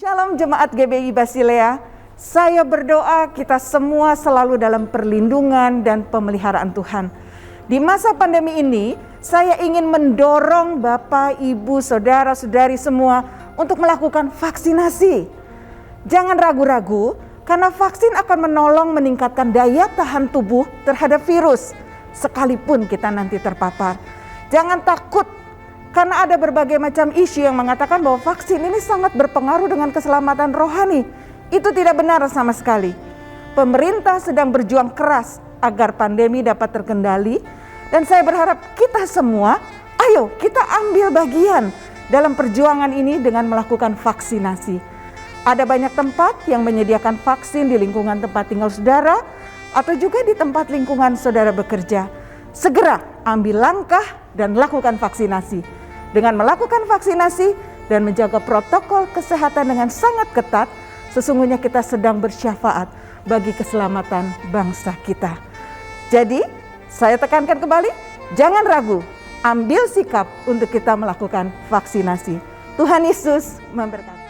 Shalom Jemaat GBI Basilea, saya berdoa kita semua selalu dalam perlindungan dan pemeliharaan Tuhan. Di masa pandemi ini, saya ingin mendorong Bapak, Ibu, Saudara-saudari semua untuk melakukan vaksinasi. Jangan ragu-ragu, karena vaksin akan menolong meningkatkan daya tahan tubuh terhadap virus, sekalipun kita nanti terpapar. Jangan takut, karena ada berbagai macam isu yang mengatakan bahwa vaksin ini sangat berpengaruh dengan keselamatan rohani. Itu tidak benar sama sekali. Pemerintah sedang berjuang keras agar pandemi dapat terkendali. Dan saya berharap kita semua, ayo kita ambil bagian dalam perjuangan ini dengan melakukan vaksinasi. Ada banyak tempat yang menyediakan vaksin di lingkungan tempat tinggal saudara, atau juga di tempat lingkungan saudara bekerja. Segera ambil langkah dan lakukan vaksinasi. Dengan melakukan vaksinasi dan menjaga protokol kesehatan dengan sangat ketat, sesungguhnya kita sedang bersyafaat bagi keselamatan bangsa kita. Jadi, saya tekankan kembali, jangan ragu, ambil sikap untuk kita melakukan vaksinasi. Tuhan Yesus memberkati.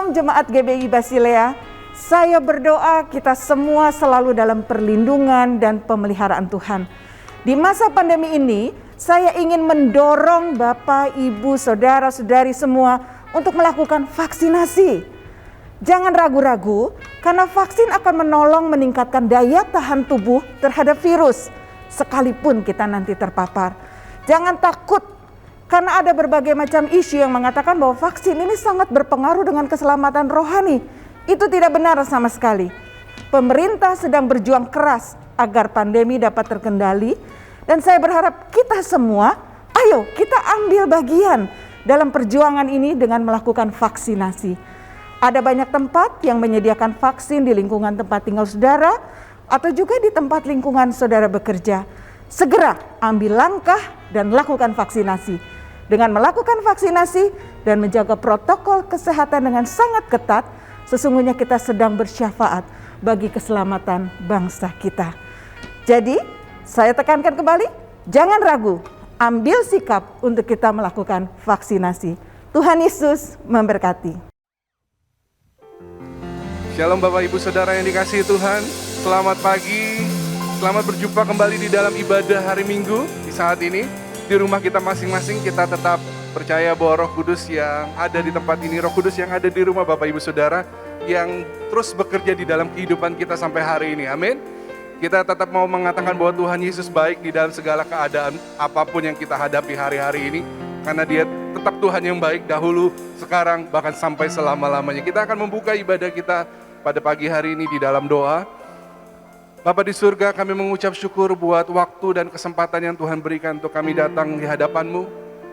Shalom Jemaat GBI Basilea, saya berdoa kita semua selalu dalam perlindungan dan pemeliharaan Tuhan. Di masa pandemi ini, saya ingin mendorong Bapak, Ibu, Saudara-saudari semua untuk melakukan vaksinasi. Jangan ragu-ragu, karena vaksin akan menolong meningkatkan daya tahan tubuh terhadap virus, sekalipun kita nanti terpapar. Jangan takut, karena ada berbagai macam isu yang mengatakan bahwa vaksin ini sangat berpengaruh dengan keselamatan rohani. Itu tidak benar sama sekali. Pemerintah sedang berjuang keras agar pandemi dapat terkendali, dan saya berharap kita semua, ayo kita ambil bagian dalam perjuangan ini dengan melakukan vaksinasi. Ada banyak tempat yang menyediakan vaksin di lingkungan tempat tinggal saudara, atau juga di tempat lingkungan saudara bekerja. Segera ambil langkah dan lakukan vaksinasi. Dengan melakukan vaksinasi dan menjaga protokol kesehatan dengan sangat ketat, sesungguhnya kita sedang bersyafaat bagi keselamatan bangsa kita. Jadi, saya tekankan kembali, jangan ragu, ambil sikap untuk kita melakukan vaksinasi. Tuhan Yesus memberkati. Shalom Bapak Ibu Saudara yang dikasihi Tuhan, selamat pagi, selamat berjumpa kembali di dalam ibadah hari Minggu di saat ini. Di rumah kita masing-masing kita tetap percaya bahwa Roh Kudus yang ada di tempat ini, Roh Kudus yang ada di rumah Bapak Ibu Saudara yang terus bekerja di dalam kehidupan kita sampai hari ini. Amin. Kita tetap mau mengatakan bahwa Tuhan Yesus baik di dalam segala keadaan apapun yang kita hadapi hari-hari ini, karena Dia tetap Tuhan yang baik dahulu, sekarang, bahkan sampai selama-lamanya. Kita akan membuka ibadah kita pada pagi hari ini di dalam doa. Bapa di surga, kami mengucap syukur buat waktu dan kesempatan yang Tuhan berikan untuk kami datang di hadapan-Mu,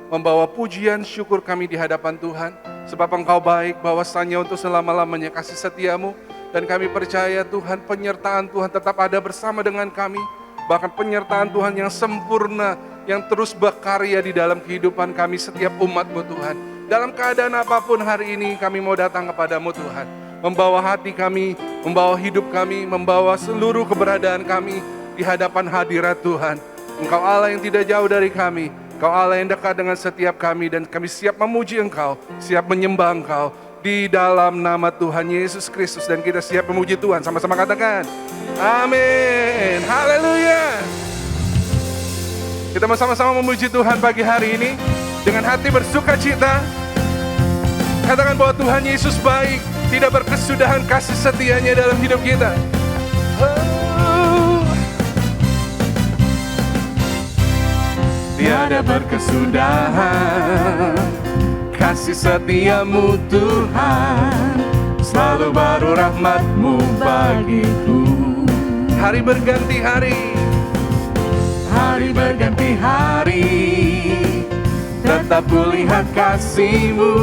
membawa pujian syukur kami di hadapan Tuhan, sebab Engkau baik, bahwasannya untuk selama-lamanya kasih setia-Mu, dan kami percaya Tuhan, penyertaan Tuhan tetap ada bersama dengan kami, bahkan penyertaan Tuhan yang sempurna, yang terus berkarya di dalam kehidupan kami setiap umat-Mu Tuhan. Dalam keadaan apapun hari ini kami mau datang kepada-Mu Tuhan, membawa hati kami, membawa hidup kami, membawa seluruh keberadaan kami di hadapan hadirat Tuhan. Engkau Allah yang tidak jauh dari kami, Engkau Allah yang dekat dengan setiap kami, dan kami siap memuji Engkau, siap menyembah Engkau di dalam nama Tuhan Yesus Kristus, dan kita siap memuji Tuhan. Sama-sama katakan, amin, haleluya. Kita mau sama-sama memuji Tuhan pagi hari ini dengan hati bersuka cita. Katakan bahwa Tuhan Yesus baik, tidak berkesudahan kasih setianya dalam hidup kita. Tiada berkesudahan kasih setiamu Tuhan, selalu baru rahmat-Mu bagiku. Hari berganti hari, hari berganti hari, tetap kulihat kasih-Mu,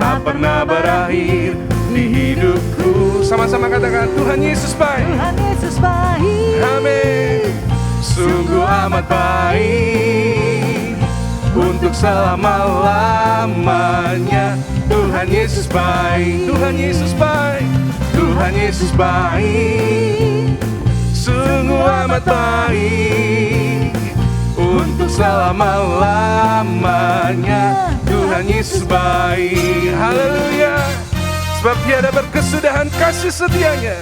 tak pernah berakhir di hidupku. Sama-sama katakan, Tuhan Yesus baik. Tuhan Yesus baik. Amin. Sungguh amat baik, untuk selama-lamanya. Tuhan Yesus baik, Tuhan Yesus baik, Tuhan Yesus baik. Sungguh amat baik, untuk selama-lamanya. Tuhan Yesus baik, haleluya. Sebab tiada berkesudahan kasih setianya.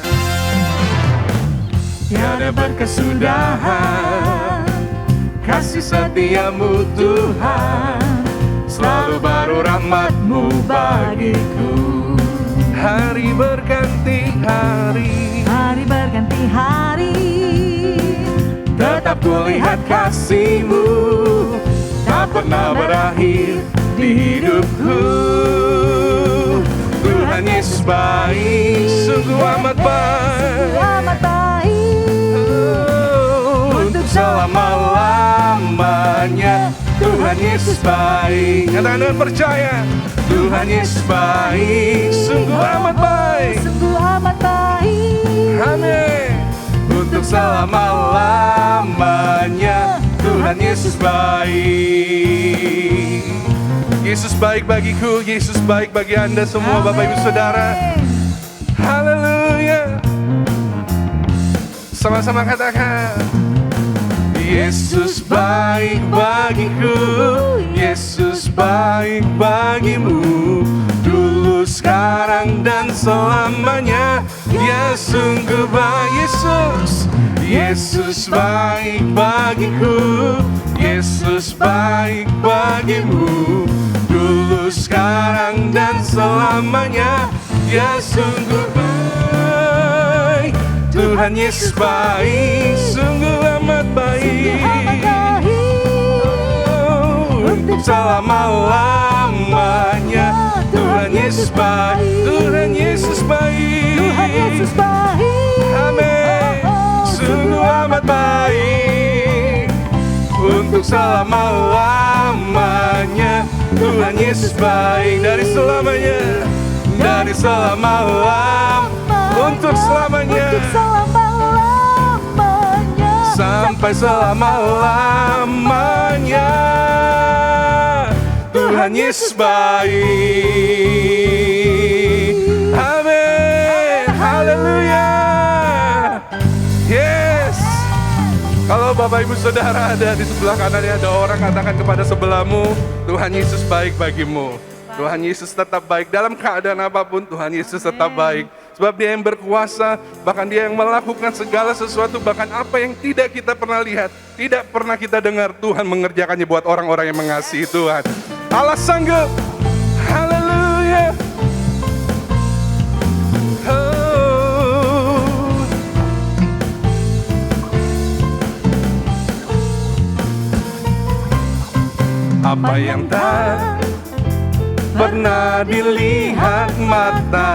Tiada berkesudahan kasih setiamu Tuhan, selalu baru rahmat-Mu bagiku. Hari berganti hari, Hari berganti hari, tetap kulihat kasih-Mu, tak pernah berakhir di hidupku. Tuhan Yesus baik, sungguh amat baik, amat baik, untuk selama-lamanya. Tuhan Yesus baik. Katakan dengan percaya, Tuhan Yesus baik, sungguh amat baik, sungguh amat baik. amin. Untuk selama-lamanya. Tuhan Yesus baik. Yesus baik bagiku, Yesus baik bagi Anda semua, Bapak Ibu Saudara. Haleluya. Sama-sama katakan, Yesus baik bagiku, Yesus baik bagimu. Dulu, sekarang, dan selamanya. Dia sungguh baik. Yesus baik bagiku, Yesus baik bagimu. Dulu, sekarang, dan selamanya. Dia sungguh baik. Tuhan Yesus baik, sungguh amat baik. Untuk selama-lamanya. Tuhan Yesus baik, Tuhan Yesus baik. Tuhan Yesus baik. Amin. Sungguh amat baik. Untuk selama-lamanya. Tuhan Yesus baik. Dari selamanya, dari selama-lamanya. Untuk selamanya, sampai selama-lamanya. Tuhan Yesus baik. Amin. Haleluya. Yes. Kalau Bapak Ibu Saudara ada di sebelah kanannya ada orang, katakan kepada sebelahmu, Tuhan Yesus baik bagimu. Tuhan Yesus tetap baik dalam keadaan apapun. Tuhan Yesus tetap baik. Sebab Dia yang berkuasa, bahkan Dia yang melakukan segala sesuatu, bahkan apa yang tidak kita pernah lihat, tidak pernah kita dengar, Tuhan mengerjakannya buat orang-orang yang mengasihi Tuhan. Allah sanggup. Haleluya. Apa yang tak pernah dilihat mata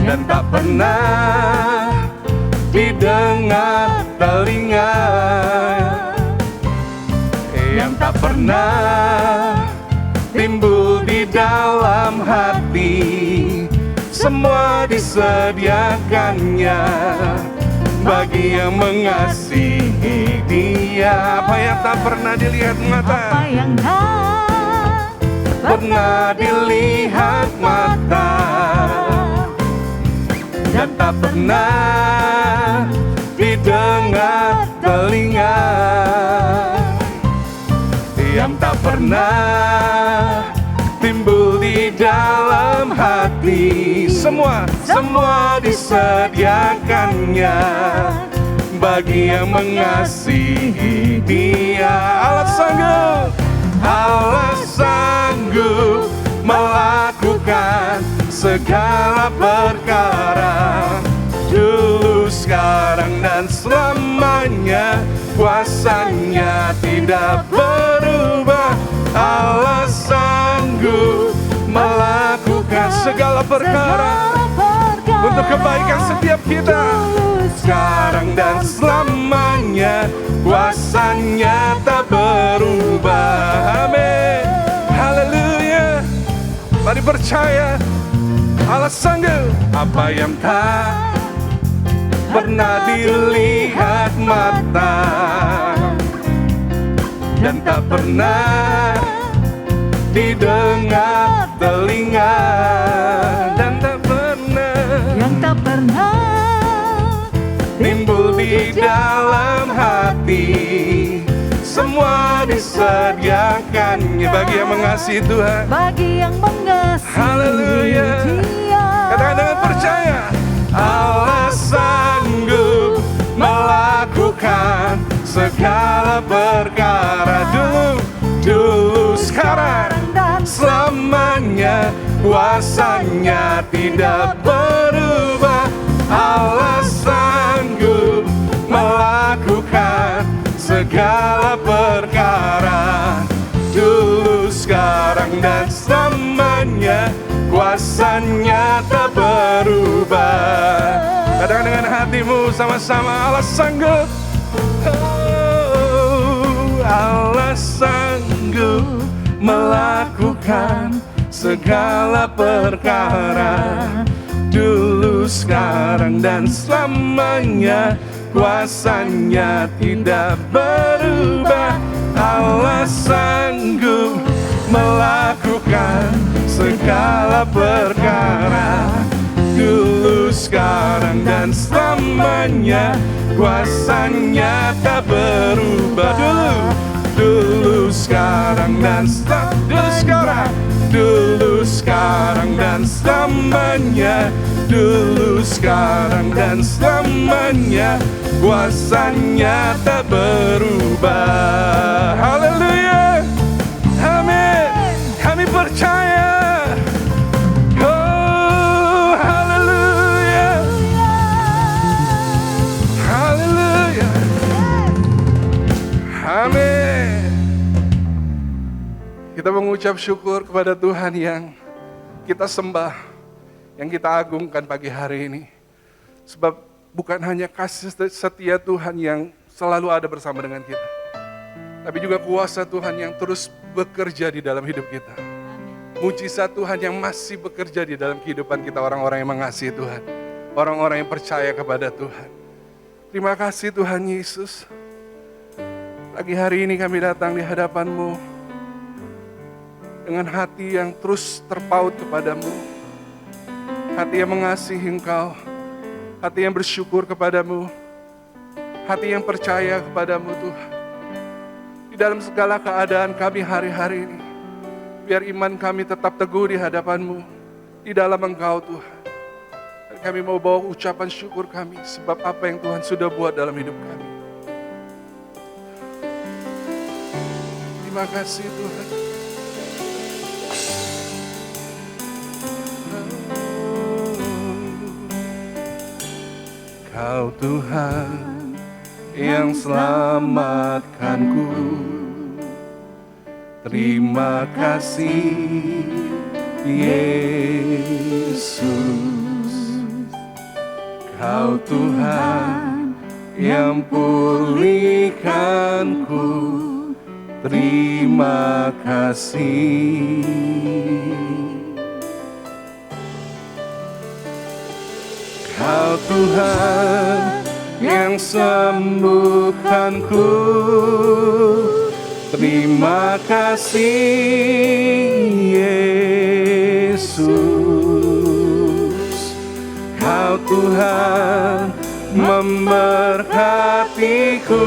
dan tak pernah didengar telinga, yang tak pernah timbul di dalam hati, semua disediakannya bagi yang mengasihi Dia. Apa yang tak pernah dilihat mata, Apa yang tak pernah dilihat mata dan tak pernah didengar telinga, yang tak pernah timbul di dalam hati, semua disediakannya bagi yang mengasihi Dia. Allah sanggup melakukan segala perkara, dulu, sekarang, dan selamanya. Kuasanya tidak berubah. Allah sanggup melakukan segala perkara untuk kebaikan setiap kita, sekarang dan selamanya. Kuasanya tak berubah. Amin. Haleluya. Mari percaya, Allah sanggup. Apa yang tak pernah dilihat mata dan tak pernah didengar telinga, dan tak pernah yang tak pernah timbul di dalam hati, semua disediakannya bagi yang mengasihi Tuhan. bagi yang mengasihi Haleluya. Dia. Katakan dengan percaya, Allah sanggup melakukan segala perkara, dulu, sekarang, dan selamanya. Kuasanya tidak berubah. Allah sanggup melakukan segala perkara, dulu, sekarang, dan selamanya. Kuasanya tak berubah. Katakan dengan hatimu sama-sama, Allah sanggup. Oh, Allah sanggup melakukan segala perkara, dulu, sekarang, dan selamanya. Kuasanya tidak berubah. Allah sanggup melakukan segala perkara, dulu, sekarang dan selamanya. Kuasanya tak berubah. Dulu sekarang dan selamanya. Dulu sekarang dan selamanya. Dulu sekarang dan selamanya. Kuasanya tak berubah. Haleluya. Amin. Kami percaya. Oh, haleluya. Haleluya. Amin. Kita mengucap syukur kepada Tuhan yang kita sembah, yang kita agungkan pagi hari ini. Sebab bukan hanya kasih setia Tuhan yang selalu ada bersama dengan kita, tapi juga kuasa Tuhan yang terus bekerja di dalam hidup kita. Mujizat Tuhan yang masih bekerja di dalam kehidupan kita, orang-orang yang mengasihi Tuhan, orang-orang yang percaya kepada Tuhan. Terima kasih Tuhan Yesus. Pagi hari ini kami datang di hadapan-Mu dengan hati yang terus terpaut kepadamu, hati yang mengasihi Engkau, hati yang bersyukur kepadamu, hati yang percaya kepadamu Tuhan. Di dalam segala keadaan kami hari-hari ini, biar iman kami tetap teguh di hadapan-Mu, di dalam Engkau Tuhan. Dan kami mau bawa ucapan syukur kami, sebab apa yang Tuhan sudah buat dalam hidup kami. Terima kasih Tuhan. Kau Tuhan yang selamatkanku. Terima kasih Yesus. Kau Tuhan yang pulihkanku. Terima kasih. Kau Tuhan yang sembuhkanku. Terima kasih Yesus. Kau Tuhan memberkatiku.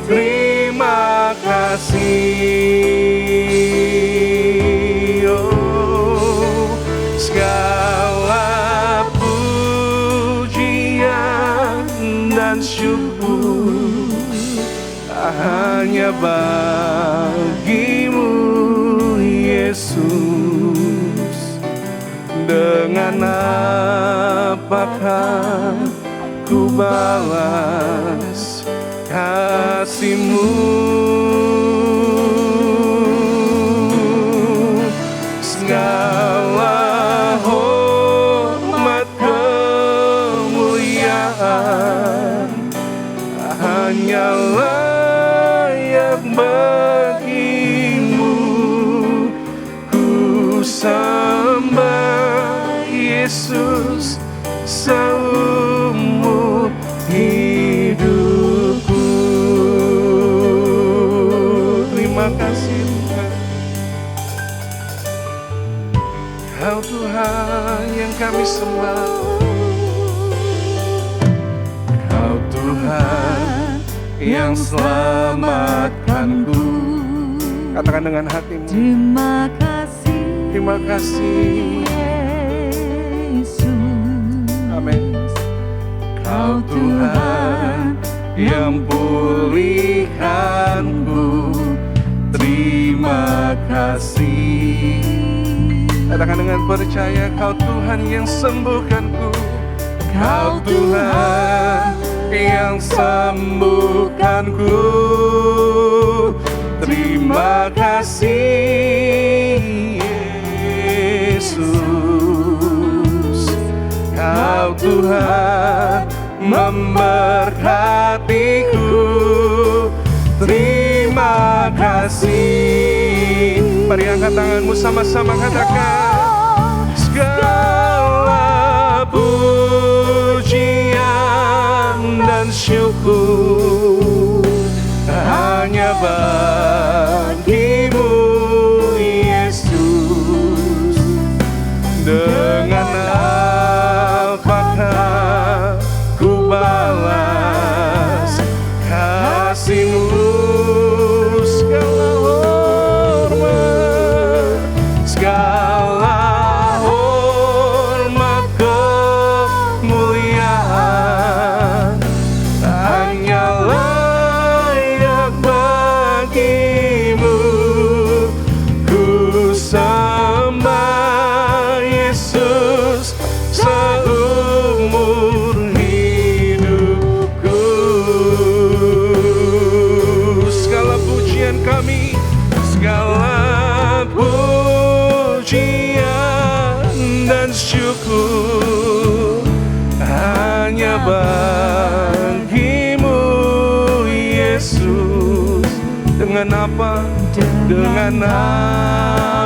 Terima kasih. Oh, segala pujian dan syukur hanya bagimu Yesus. Dengan apakah ku balas kasih-Mu? Segala hormat kemuliaan hanya layak bagimu. Ku sembah Yesus seumur hidupku. Terima kasih Tuhan. Kau Tuhan yang kami sembah. Kau Tuhan yang selamatkanku. Katakan dengan hatimu. Terima kasih. Terima kasih Yesus. Amin. Kau Tuhan yang pulihkanku. Terima kasih. Katakan dengan percaya. Kau Tuhan yang sembuhkanku. Kau Tuhan yang sembuhkanku. Terima kasih Yesus. Kau Tuhan memberkatiku. Terima kasih. Mari angkat tanganmu sama-sama katakan. Segala pujian dan syukur hanya bagimu Yesus. Dengan dengan apa? Dengan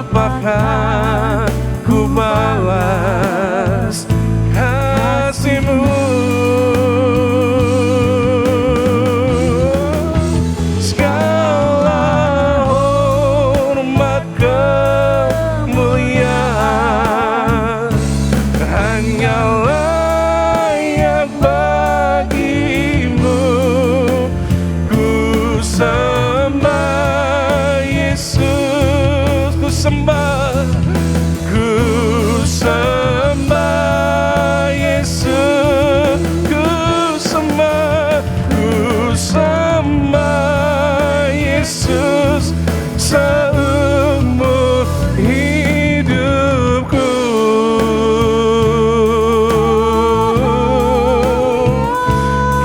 apakah ku balas kasih-Mu? Segala hormat kemuliaan hanya layak bagi-Mu. Ku sembah Yesus, ku sembah Yesus, ku sembah Yesus seumur hidupku.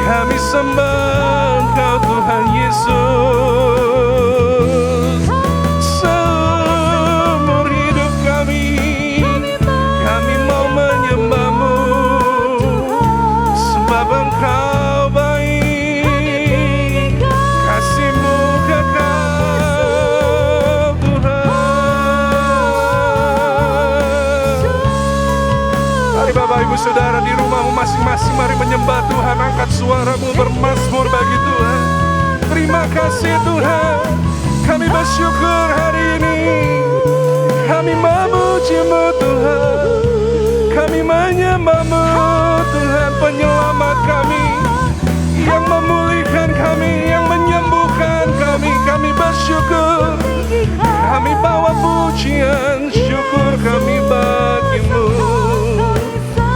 Kami sembah Engkau Tuhan Yesus seumur hidup kami. Kami mau menyembah-Mu sebab Engkau baik, kasih-Mu kekal Tuhan. Mari Bapak Ibu Saudara di rumahmu masing-masing, mari menyembah Tuhan. Angkat suaramu bermazmur bagi Tuhan. Terima kasih Tuhan, kami bersyukur hari ini. Kami memuji-Mu Tuhan, kami menyembah-Mu Tuhan, penyelamat kami, yang memulihkan kami, yang menyembuhkan kami. Kami bersyukur, kami bawa pujian syukur kami bagi-Mu,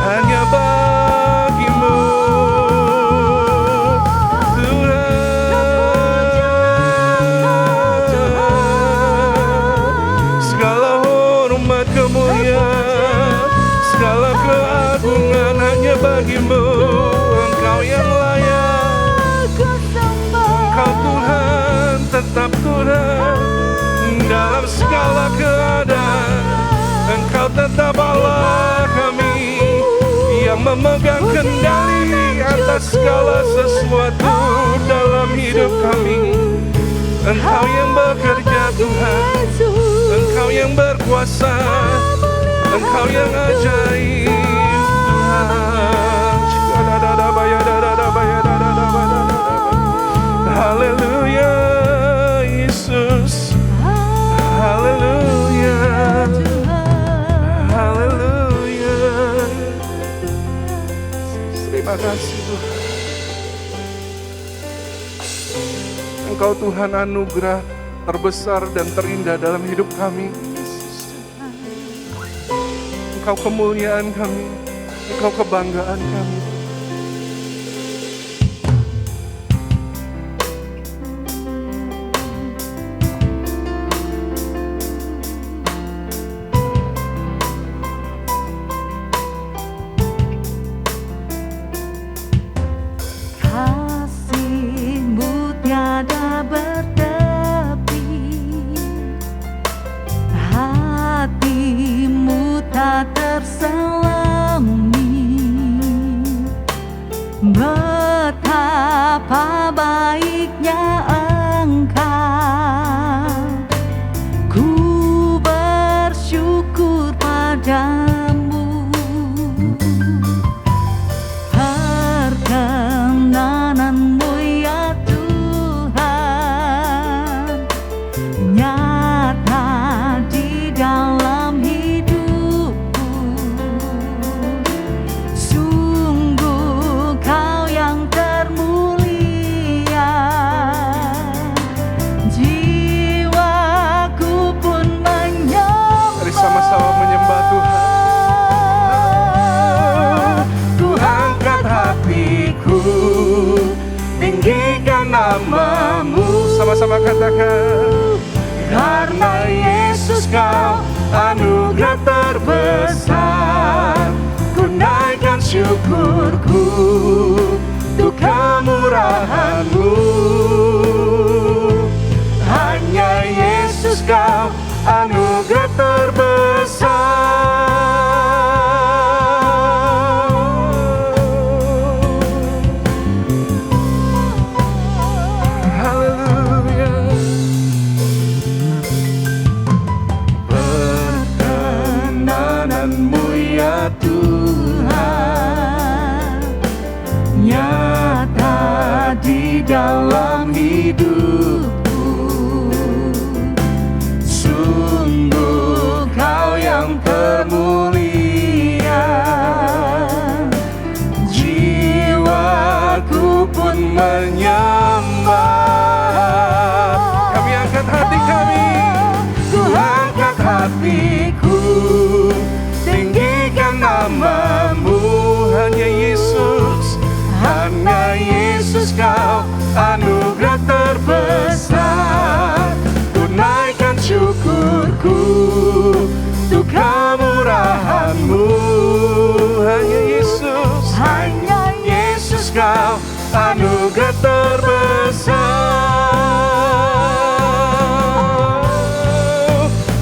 hanya bagi-Mu Tuhan. Segala hormat kemuliaan, segala keagungan hanya bagi-Mu. Engkau yang layak, Engkau Tuhan, tetap Tuhan dalam segala keadaan. Engkau tetap Allah kami, yang memegang kendali atas segala sesuatu dalam hidup kami. Engkau yang bekerja Tuhan, Engkau yang berkuasa, Engkau yang ajaib Tuhan. Haleluya Yesus, haleluya, haleluya. Terima kasih Tuhan. Engkau Tuhan anugerah terbesar dan terindah dalam hidup kami. Engkau kemuliaan kami, Engkau kebanggaan kami. Kasih-Mu tiada bertepi, hati-Mu tak terselami. Betapa baiknya Engkau, ku bersyukur padamu. Perkenanan-Mu ya Tuhan, nyata di dalam hidupku. Sungguh Kau yang termulia, jiwaku pun menyembah. Mari sama-sama menyembah Tuhan. Ku angkat hatiku, tinggikan nama-Mu. Sama-sama katakan. Karena Yesus Kau anugerah terbesar, ku naikkan syukurku untuk kemurahan-Mu. Hanya Yesus Kau anugerah terbesar. Haleluya. dalam hidupku. Sungguh Kau yang termulia, jiwaku pun menyembah. Kami angkat hati kami, ku angkat hatiku, tinggikan nama-Mu. Hanya Yesus, hanya Yesus Kau anugerah terbesar. Tunaikan syukurku untuk kemurahan-Mu. Hanya Yesus Kau anugerah terbesar.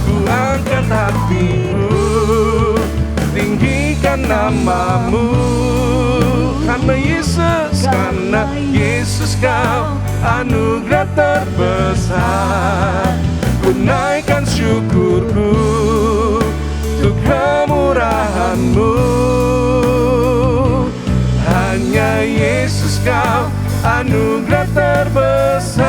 Ku angkat hatiku, tinggikan nama-Mu. Karena Yesus Kau anugerah terbesar. Ku naikkan syukurku untuk kemurahan-Mu. Hanya Yesus Kau anugerah terbesar.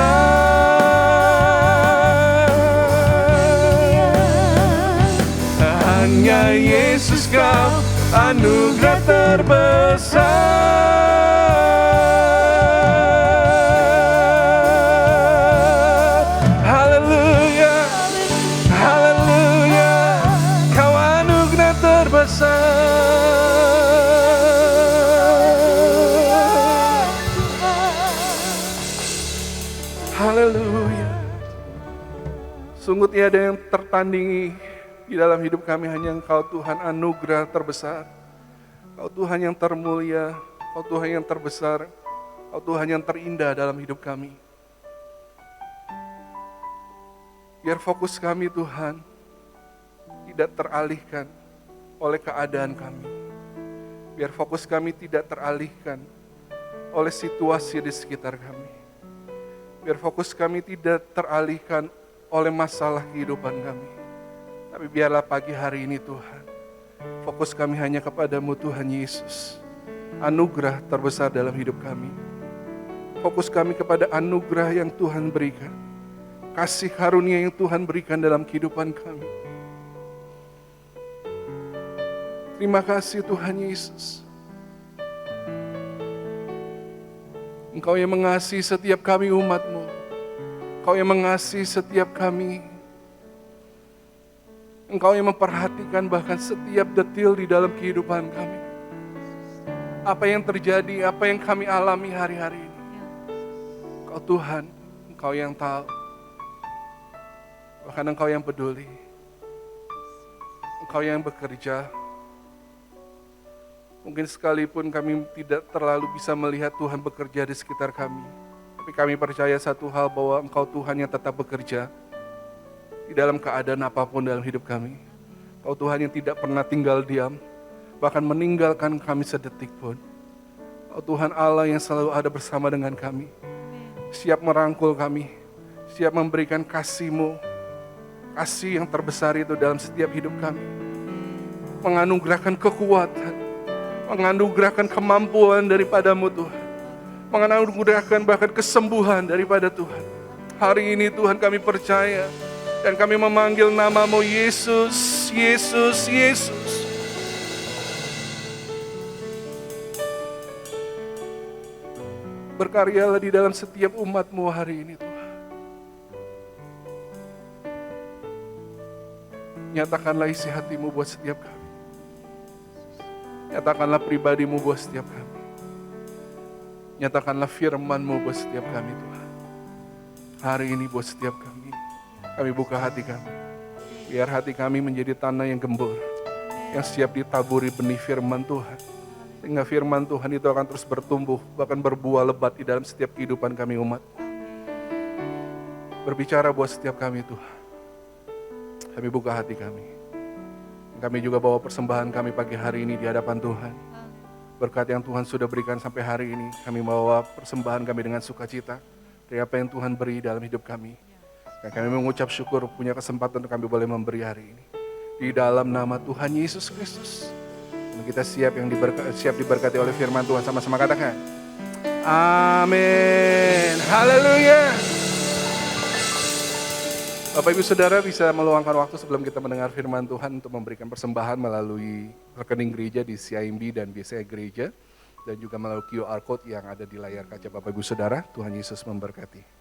Hanya Yesus Kau anugerah terbesar. Haleluya, haleluya, Kau anugerah terbesar. Haleluya. Sungguh tiada yang tertandingi di dalam hidup kami, hanya Engkau Tuhan anugerah terbesar. Kau Tuhan yang termulia, Kau Tuhan yang terbesar, Kau Tuhan yang terindah dalam hidup kami. Biar fokus kami Tuhan tidak teralihkan oleh keadaan kami. Biar fokus kami tidak teralihkan oleh situasi di sekitar kami. Biar fokus kami tidak teralihkan oleh masalah kehidupan kami. Tapi biarlah pagi hari ini Tuhan, fokus kami hanya kepadamu Tuhan Yesus. Anugerah terbesar dalam hidup kami. Fokus kami kepada anugerah yang Tuhan berikan. Kasih karunia yang Tuhan berikan dalam kehidupan kami. Terima kasih Tuhan Yesus. Engkau yang mengasihi setiap kami umat-Mu. Engkau yang mengasihi setiap kami. Engkau yang memperhatikan bahkan setiap detil di dalam kehidupan kami. Apa yang terjadi, apa yang kami alami hari-hari ini. Engkau Tuhan, Engkau yang tahu. Bahkan Engkau yang peduli. Engkau yang bekerja. Mungkin sekalipun kami tidak terlalu bisa melihat Tuhan bekerja di sekitar kami. Tapi kami percaya satu hal, bahwa Engkau Tuhan yang tetap bekerja di dalam keadaan apapun dalam hidup kami. Engkau Tuhan yang tidak pernah tinggal diam, bahkan meninggalkan kami sedetik pun. Engkau Tuhan Allah yang selalu ada bersama dengan kami, siap merangkul kami, siap memberikan kasih-Mu, kasih yang terbesar itu dalam setiap hidup kami. Menganugerahkan kekuatan, menganugerahkan kemampuan daripada-Mu Tuhan, menganugerahkan bahkan kesembuhan daripada Tuhan. Hari ini Tuhan kami percaya, dan kami memanggil nama-Mu Yesus, Yesus, Yesus. Berkaryalah di dalam setiap umat-Mu hari ini Tuhan. Nyatakanlah isi hati-Mu buat setiap kami. Nyatakanlah pribadi-Mu buat setiap kami. Nyatakanlah firman-Mu buat setiap kami Tuhan. Hari ini buat setiap kami. Kami buka hati kami. Biar hati kami menjadi tanah yang gembur, yang siap ditaburi benih firman Tuhan. Sehingga firman Tuhan itu akan terus bertumbuh, bahkan berbuah lebat di dalam setiap kehidupan kami umat. Berbicara buat setiap kami Tuhan. Kami buka hati kami. Kami juga bawa persembahan kami pagi hari ini di hadapan Tuhan. Berkat yang Tuhan sudah berikan sampai hari ini, kami bawa persembahan kami dengan sukacita dari apa yang Tuhan beri dalam hidup kami. Dan kami mengucap syukur punya kesempatan untuk kami boleh memberi hari ini. Di dalam nama Tuhan Yesus Kristus. Dan kita siap diberkati oleh firman Tuhan, sama-sama katakan. Amin. Haleluya. Bapak Ibu Saudara bisa meluangkan waktu sebelum kita mendengar firman Tuhan untuk memberikan persembahan melalui rekening gereja di CIMB dan BCA Gereja. Dan juga melalui QR Code yang ada di layar kaca Bapak Ibu Saudara. Tuhan Yesus memberkati.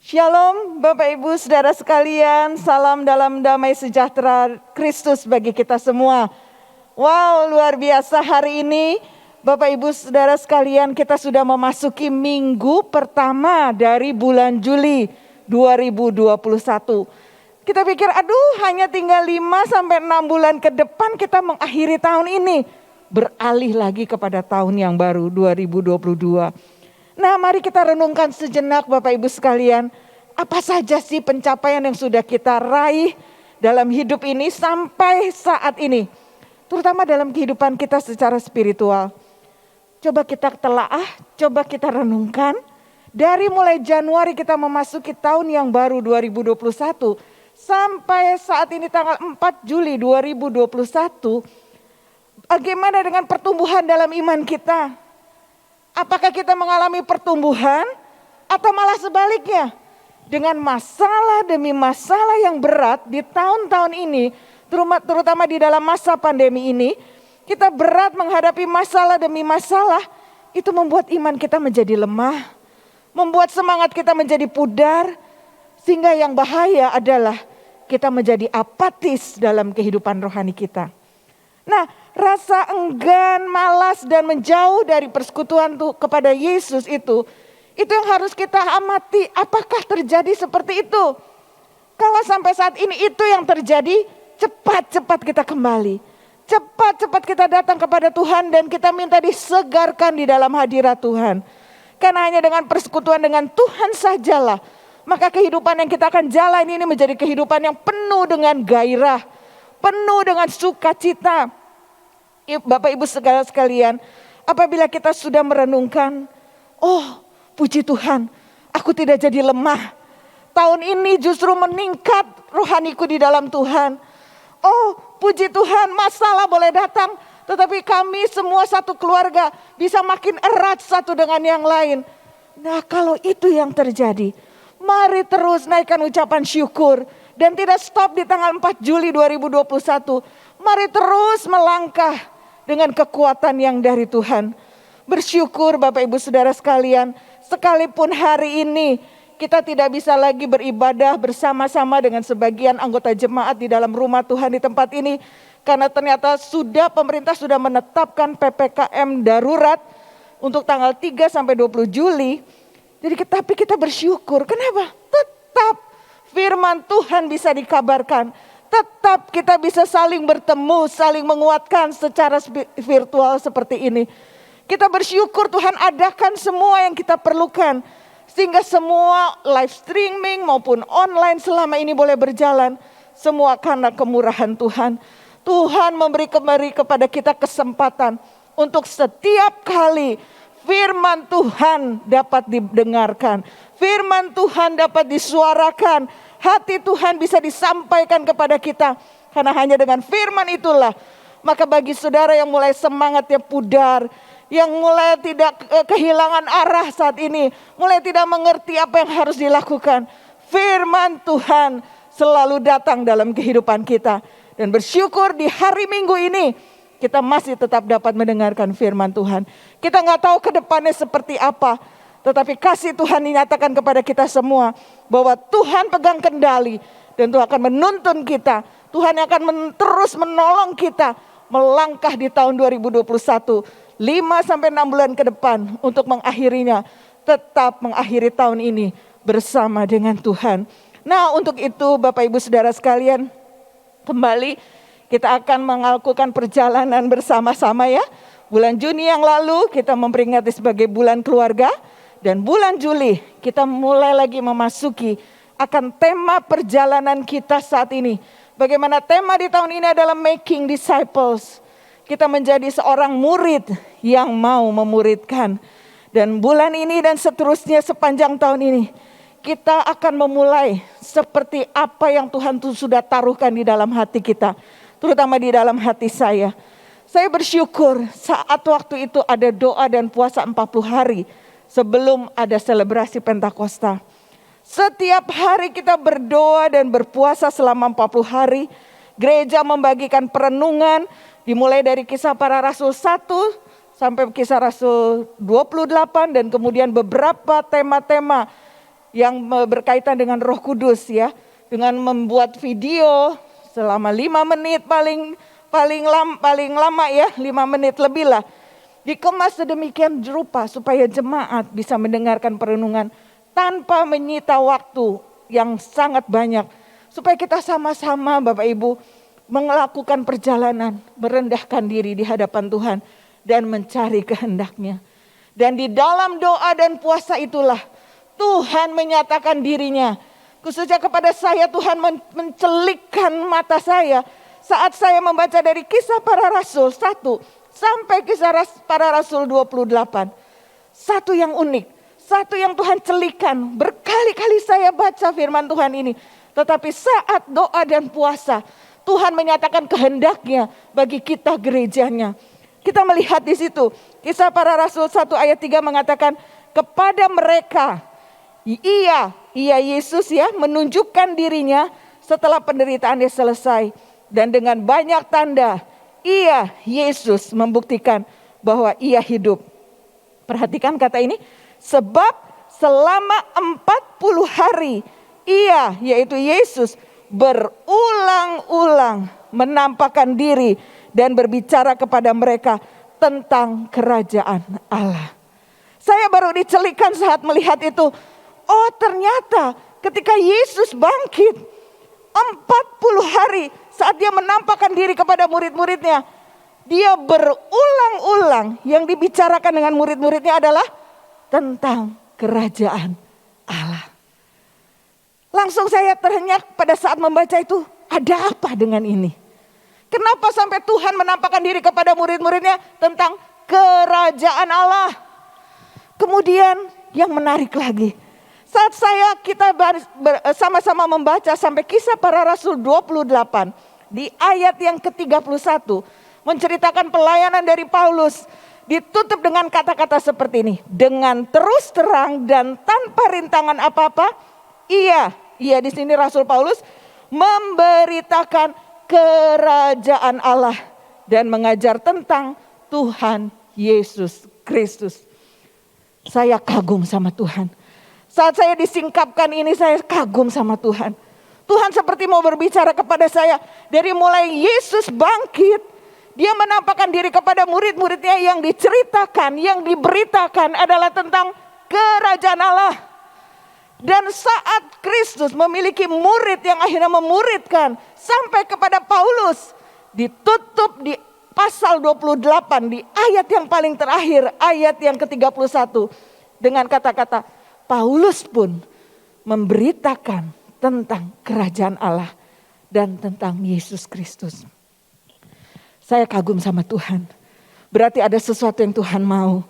Shalom Bapak Ibu Saudara sekalian, salam dalam damai sejahtera Kristus bagi kita semua. Wow, luar biasa hari ini Bapak Ibu Saudara sekalian, kita sudah memasuki minggu pertama dari bulan Juli 2021. Kita pikir aduh hanya tinggal 5 sampai 6 bulan ke depan kita mengakhiri tahun ini. Beralih lagi kepada tahun yang baru 2022. Nah, mari kita renungkan sejenak Bapak Ibu sekalian, apa saja sih pencapaian yang sudah kita raih dalam hidup ini sampai saat ini, terutama dalam kehidupan kita secara spiritual. Coba kita telaah, coba kita renungkan, dari mulai Januari kita memasuki tahun yang baru 2021, sampai saat ini tanggal 4 Juli 2021, bagaimana dengan pertumbuhan dalam iman kita? Apakah kita mengalami pertumbuhan atau malah sebaliknya? Dengan masalah demi masalah yang berat di tahun-tahun ini, terutama di dalam masa pandemi ini, kita berat menghadapi masalah demi masalah, itu membuat iman kita menjadi lemah, membuat semangat kita menjadi pudar, sehingga yang bahaya adalah kita menjadi apatis dalam kehidupan rohani kita. Nah, rasa enggan, malas dan menjauh dari persekutuan kepada Yesus itu yang harus kita amati. Apakah terjadi seperti itu? Kalau sampai saat ini itu yang terjadi, cepat-cepat kita kembali. Cepat-cepat kita datang kepada Tuhan dan kita minta disegarkan di dalam hadirat Tuhan. Karena hanya dengan persekutuan dengan Tuhan sajalah, maka kehidupan yang kita akan jalani ini menjadi kehidupan yang penuh dengan gairah, penuh dengan sukacita. Bapak Ibu segala sekalian, apabila kita sudah merenungkan, oh puji Tuhan, aku tidak jadi lemah. Tahun ini justru meningkat rohaniku di dalam Tuhan. Oh puji Tuhan, masalah boleh datang, tetapi kami semua satu keluarga bisa makin erat satu dengan yang lain. Nah kalau itu yang terjadi, mari terus naikkan ucapan syukur. Dan tidak stop di tanggal 4 Juli 2021. Mari terus melangkah dengan kekuatan yang dari Tuhan. Bersyukur Bapak Ibu Saudara sekalian, sekalipun hari ini kita tidak bisa lagi beribadah bersama-sama dengan sebagian anggota jemaat di dalam rumah Tuhan di tempat ini. Karena ternyata pemerintah sudah menetapkan PPKM darurat untuk tanggal 3 sampai 20 Juli. Tapi kita bersyukur, kenapa? Tetap firman Tuhan bisa dikabarkan. Tetap kita bisa saling bertemu, saling menguatkan secara virtual seperti ini. Kita bersyukur Tuhan adakan semua yang kita perlukan. Sehingga semua live streaming maupun online selama ini boleh berjalan. Semua karena kemurahan Tuhan. Tuhan memberi kepada kita kesempatan untuk setiap kali firman Tuhan dapat didengarkan. Firman Tuhan dapat disuarakan. Hati Tuhan bisa disampaikan kepada kita. Karena hanya dengan firman itulah. Maka bagi saudara yang mulai semangatnya pudar. Yang mulai tidak kehilangan arah saat ini. Mulai tidak mengerti apa yang harus dilakukan. Firman Tuhan selalu datang dalam kehidupan kita. Dan bersyukur di hari Minggu ini. Kita masih tetap dapat mendengarkan firman Tuhan. Kita gak tahu ke depannya seperti apa. Tetapi kasih Tuhan dinyatakan kepada kita semua. Bahwa Tuhan pegang kendali. Dan Tuhan akan menuntun kita. Tuhan akan terus menolong kita. Melangkah di tahun 2021. 5-6 bulan ke depan. Untuk mengakhirinya. Tetap mengakhiri tahun ini. Bersama dengan Tuhan. Nah untuk itu Bapak Ibu Saudara sekalian. Kembali kita akan melakukan perjalanan bersama-sama ya. Bulan Juni yang lalu kita memperingati sebagai bulan keluarga. Dan bulan Juli kita mulai lagi memasuki akan tema perjalanan kita saat ini. Bagaimana tema di tahun ini adalah making disciples. Kita menjadi seorang murid yang mau memuridkan. Dan bulan ini dan seterusnya sepanjang tahun ini, kita akan memulai seperti apa yang Tuhan sudah taruhkan di dalam hati kita. Terutama di dalam hati saya. Saya bersyukur saat waktu itu ada doa dan puasa 40 hari sebelum ada selebrasi Pentakosta. Setiap hari kita berdoa dan berpuasa selama 40 hari. Gereja membagikan perenungan dimulai dari Kisah Para Rasul 1 sampai Kisah Rasul 28 dan kemudian beberapa tema-tema yang berkaitan dengan Roh Kudus ya. Dengan membuat video selama 5 menit paling lama ya 5 menit lebih lah. Dikemas sedemikian rupa supaya jemaat bisa mendengarkan perenungan tanpa menyita waktu yang sangat banyak. Supaya kita sama-sama Bapak Ibu melakukan perjalanan, merendahkan diri di hadapan Tuhan dan mencari kehendaknya. Dan di dalam doa dan puasa itulah Tuhan menyatakan dirinya. Khususnya kepada saya Tuhan mencelikkan mata saya saat saya membaca dari Kisah Para Rasul 1 sampai Kisah Para Rasul 28. Satu yang unik, satu yang Tuhan celikan. Berkali-kali saya baca firman Tuhan ini. Tetapi saat doa dan puasa, Tuhan menyatakan kehendaknya bagi kita gerejanya. Kita melihat di situ, Kisah Para Rasul 1 ayat 3 mengatakan, kepada mereka, ia Yesus ya, menunjukkan dirinya setelah penderitaannya selesai. Dan dengan banyak tanda, Yesus membuktikan bahwa ia hidup. Perhatikan kata ini, sebab selama 40 hari, yaitu Yesus, berulang-ulang menampakkan diri dan berbicara kepada mereka tentang kerajaan Allah. Saya baru dicelikan saat melihat itu. Oh ternyata ketika Yesus bangkit 40 hari saat dia menampakkan diri kepada murid-muridnya. Dia berulang-ulang yang dibicarakan dengan murid-muridnya adalah tentang kerajaan Allah. Langsung saya terhenyak pada saat membaca itu, ada apa dengan ini? Kenapa sampai Tuhan menampakkan diri kepada murid-muridnya tentang kerajaan Allah? Kemudian yang menarik lagi, saat kita sama-sama membaca sampai Kisah Para Rasul 28 di ayat yang ke-31 menceritakan pelayanan dari Paulus, ditutup dengan kata-kata seperti ini, dengan terus terang dan tanpa rintangan apa-apa, ia di sini Rasul Paulus memberitakan kerajaan Allah dan mengajar tentang Tuhan Yesus Kristus. Saya kagum sama Tuhan. Saat saya disingkapkan ini saya kagum sama Tuhan. Tuhan seperti mau berbicara kepada saya dari mulai Yesus bangkit. Dia menampakkan diri kepada murid-muridnya yang diceritakan, yang diberitakan adalah tentang kerajaan Allah. Dan saat Kristus memiliki murid yang akhirnya memuridkan sampai kepada Paulus, ditutup di pasal 28 di ayat yang paling terakhir, ayat yang ke-31 dengan kata-kata Paulus pun memberitakan tentang kerajaan Allah dan tentang Yesus Kristus. Saya kagum sama Tuhan. Berarti ada sesuatu yang Tuhan mau.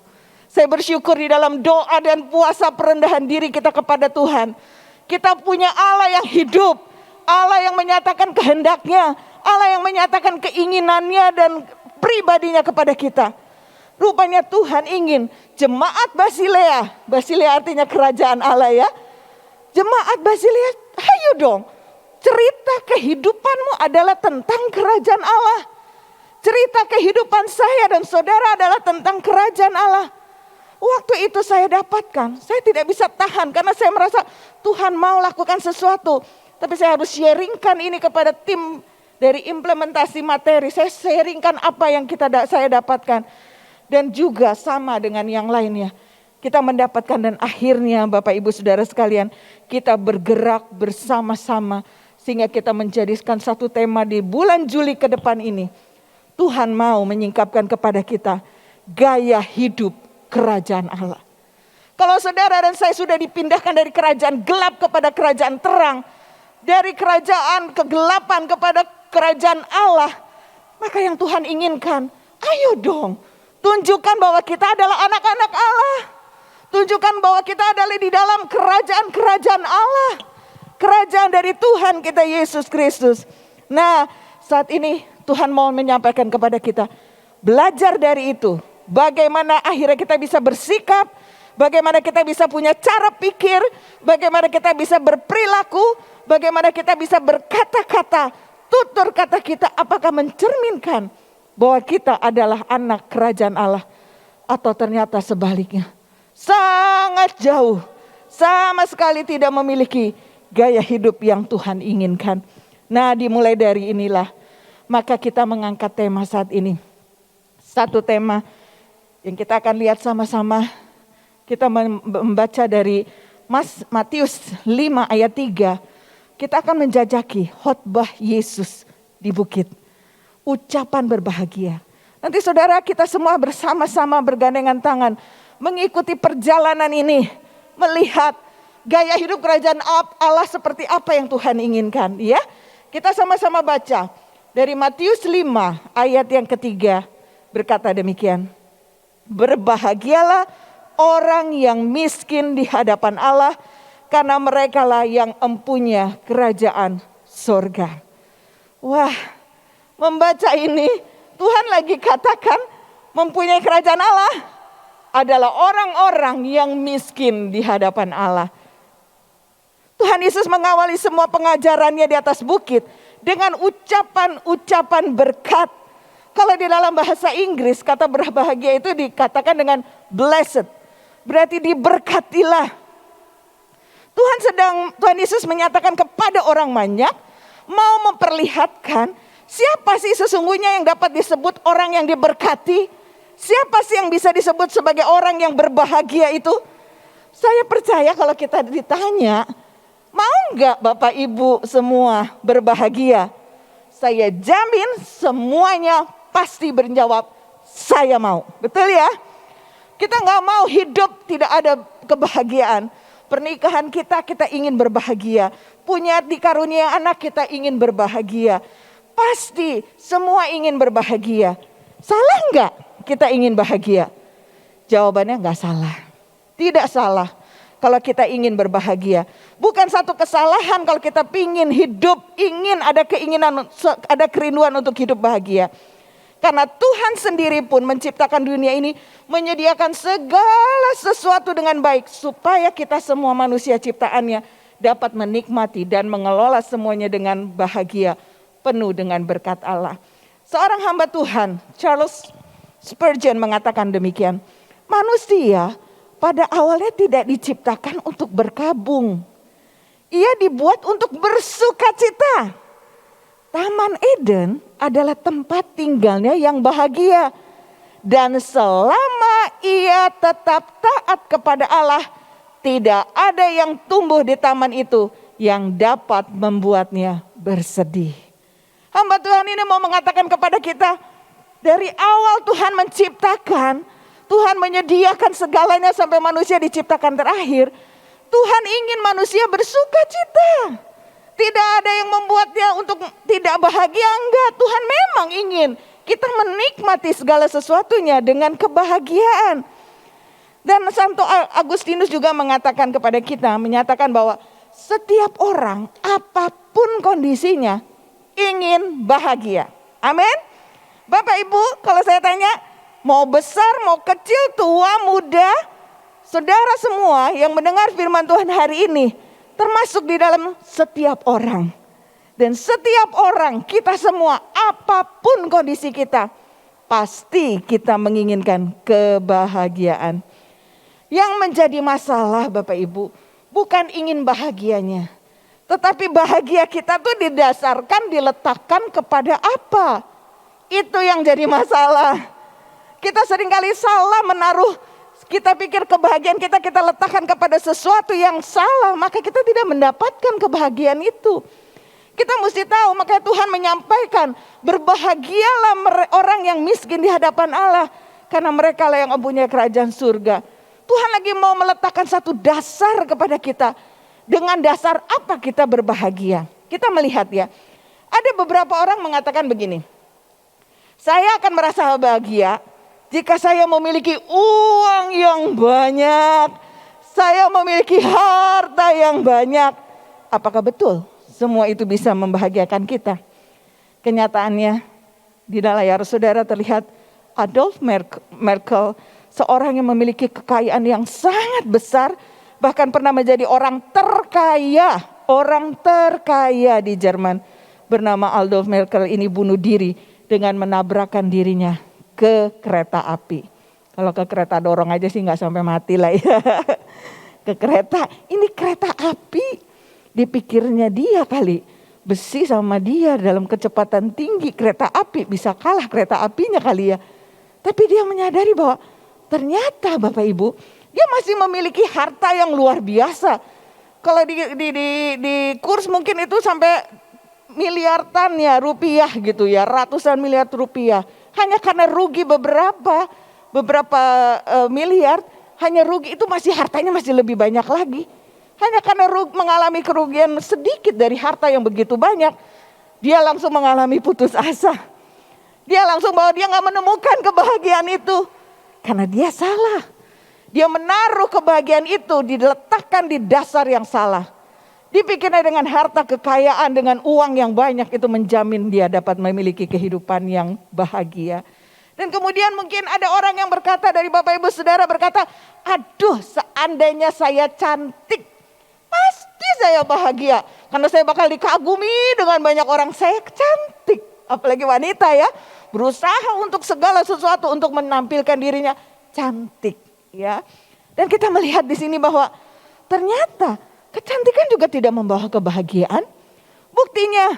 Saya bersyukur di dalam doa dan puasa perendahan diri kita kepada Tuhan. Kita punya Allah yang hidup. Allah yang menyatakan kehendaknya. Allah yang menyatakan keinginannya dan pribadinya kepada kita. Rupanya Tuhan ingin jemaat Basilea. Basilea artinya kerajaan Allah ya. Jemaat Basilea, ayo dong. Cerita kehidupanmu adalah tentang kerajaan Allah. Cerita kehidupan saya dan saudara adalah tentang kerajaan Allah. Waktu itu saya dapatkan, saya tidak bisa tahan karena saya merasa Tuhan mau lakukan sesuatu. Tapi saya harus sharingkan ini kepada tim dari implementasi materi. Saya sharingkan apa yang saya dapatkan. Dan juga sama dengan yang lainnya. Kita mendapatkan dan akhirnya Bapak Ibu Saudara sekalian, kita bergerak bersama-sama. Sehingga kita menjadikan satu tema di bulan Juli ke depan ini. Tuhan mau menyingkapkan kepada kita gaya hidup kerajaan Allah. Kalau saudara dan saya sudah dipindahkan dari kerajaan gelap kepada kerajaan terang, dari kerajaan kegelapan kepada kerajaan Allah, maka yang Tuhan inginkan, ayo dong, tunjukkan bahwa kita adalah anak-anak Allah. Tunjukkan bahwa kita adalah di dalam kerajaan-kerajaan Allah. Kerajaan dari Tuhan kita Yesus Kristus. Nah, saat ini Tuhan mau menyampaikan kepada kita, belajar dari itu. Bagaimana akhirnya kita bisa bersikap, bagaimana kita bisa punya cara pikir, bagaimana kita bisa berperilaku, bagaimana kita bisa berkata-kata, tutur kata kita apakah mencerminkan bahwa kita adalah anak kerajaan Allah, atau ternyata sebaliknya. Sangat jauh, sama sekali tidak memiliki gaya hidup yang Tuhan inginkan. Nah, dimulai dari inilah maka kita mengangkat tema saat ini. Satu tema yang kita akan lihat sama-sama. Kita membaca dari Matius 5 ayat 3. Kita akan menjajaki khotbah Yesus di bukit. Ucapan berbahagia. Nanti saudara, kita semua bersama-sama bergandengan tangan mengikuti perjalanan ini, melihat gaya hidup kerajaan Allah seperti apa yang Tuhan inginkan, ya. Kita sama-sama baca dari Matius 5 ayat yang ketiga, berkata demikian. Berbahagialah orang yang miskin di hadapan Allah, karena merekalah yang empunya kerajaan surga. Wah, membaca ini Tuhan lagi katakan mempunyai kerajaan Allah adalah orang-orang yang miskin di hadapan Allah. Tuhan Yesus mengawali semua pengajarannya di atas bukit dengan ucapan-ucapan berkat. Kalau di dalam bahasa Inggris kata berbahagia itu dikatakan dengan blessed. Berarti diberkatilah. Tuhan Yesus menyatakan kepada orang banyak, mau memperlihatkan siapa sih sesungguhnya yang dapat disebut orang yang diberkati. Siapa sih yang bisa disebut sebagai orang yang berbahagia itu? Saya percaya kalau kita ditanya, mau enggak Bapak Ibu semua berbahagia? Saya jamin semuanya pasti menjawab, saya mau. Betul ya? Kita enggak mau hidup tidak ada kebahagiaan. Pernikahan kita ingin berbahagia. Punya dikarunia anak, kita ingin berbahagia. Pasti semua ingin berbahagia. Salah enggak kita ingin bahagia? Jawabannya enggak salah. Tidak salah kalau kita ingin berbahagia. Bukan satu kesalahan kalau kita ingin hidup, ingin ada keinginan, ada kerinduan untuk hidup bahagia. Karena Tuhan sendiri pun menciptakan dunia ini, menyediakan segala sesuatu dengan baik supaya kita semua manusia ciptaannya dapat menikmati dan mengelola semuanya dengan bahagia, penuh dengan berkat Allah. Seorang hamba Tuhan, Charles Spurgeon mengatakan demikian. Manusia pada awalnya tidak diciptakan untuk berkabung. Ia dibuat untuk bersukacita. Taman Eden adalah tempat tinggalnya yang bahagia. Dan selama ia tetap taat kepada Allah, tidak ada yang tumbuh di taman itu yang dapat membuatnya bersedih. Hamba Tuhan ini mau mengatakan kepada kita, dari awal Tuhan menciptakan, Tuhan menyediakan segalanya sampai manusia diciptakan terakhir. Tuhan ingin manusia bersukacita. Tidak ada yang membuatnya untuk tidak bahagia, enggak. Tuhan memang ingin kita menikmati segala sesuatunya dengan kebahagiaan. Dan Santo Agustinus juga mengatakan kepada kita, menyatakan bahwa setiap orang apapun kondisinya ingin bahagia. Amin. Bapak Ibu, kalau saya tanya, mau besar, mau kecil, tua, muda, saudara semua yang mendengar firman Tuhan hari ini, termasuk di dalam setiap orang. Dan setiap orang, kita semua, apapun kondisi kita, pasti kita menginginkan kebahagiaan. Yang menjadi masalah Bapak Ibu, bukan ingin bahagianya. Tetapi bahagia kita tuh didasarkan, diletakkan kepada apa? Itu yang jadi masalah. Kita seringkali salah menaruh, kita pikir kebahagiaan kita letakkan kepada sesuatu yang salah, maka kita tidak mendapatkan kebahagiaan itu. Kita mesti tahu, maka Tuhan menyampaikan, berbahagialah orang yang miskin di hadapan Allah, karena mereka lah yang mempunyai kerajaan surga. Tuhan lagi mau meletakkan satu dasar kepada kita. Dengan dasar apa kita berbahagia? Kita melihat ya, ada beberapa orang mengatakan begini, saya akan merasa bahagia jika saya memiliki uang yang banyak, saya memiliki harta yang banyak. Apakah betul semua itu bisa membahagiakan kita? Kenyataannya di dalam layar saudara terlihat Adolf Merkel, seorang yang memiliki kekayaan yang sangat besar, bahkan pernah menjadi orang terkaya di Jerman. Bernama Adolf Merkel ini bunuh diri dengan menabrakkan dirinya ke kereta api. Kalau ke kereta dorong aja sih nggak sampai mati lah ya. Ke kereta, ini kereta api. Dipikirnya dia kali, besi sama dia dalam kecepatan tinggi, kereta api bisa kalah kereta apinya kali ya. Tapi dia menyadari bahwa ternyata Bapak Ibu, dia masih memiliki harta yang luar biasa. Kalau di kurs mungkin itu sampai miliaran ya rupiah gitu ya, ratusan miliar rupiah. Hanya karena rugi beberapa miliar, hanya rugi itu masih hartanya masih lebih banyak lagi. Hanya karena mengalami kerugian sedikit dari harta yang begitu banyak, dia langsung mengalami putus asa. Dia langsung bahwa dia gak menemukan kebahagiaan itu. Karena dia salah. Dia menaruh kebahagiaan itu diletakkan di dasar yang salah. Dipikirnya dengan harta kekayaan, dengan uang yang banyak itu menjamin dia dapat memiliki kehidupan yang bahagia. Dan kemudian mungkin ada orang yang berkata, dari Bapak Ibu Saudara berkata, aduh seandainya saya cantik, pasti saya bahagia. Karena saya bakal dikagumi dengan banyak orang, saya cantik. Apalagi wanita ya, berusaha untuk segala sesuatu untuk menampilkan dirinya cantik. Ya, dan kita melihat di sini bahwa ternyata kecantikan juga tidak membawa kebahagiaan. Buktinya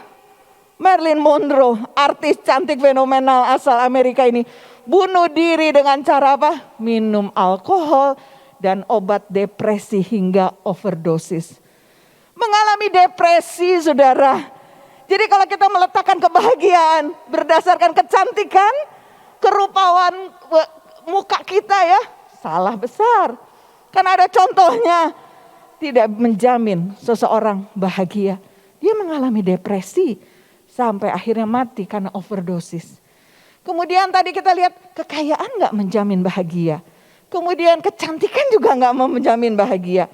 Marilyn Monroe, artis cantik fenomenal asal Amerika ini, bunuh diri dengan cara apa? Minum alkohol dan obat depresi hingga overdosis. Mengalami depresi saudara. Jadi kalau kita meletakkan kebahagiaan berdasarkan kecantikan, kerupaan muka kita ya, salah besar. Karena ada contohnya, tidak menjamin seseorang bahagia. Dia mengalami depresi sampai akhirnya mati karena overdosis. Kemudian tadi kita lihat kekayaan gak menjamin bahagia. Kemudian kecantikan juga gak menjamin bahagia.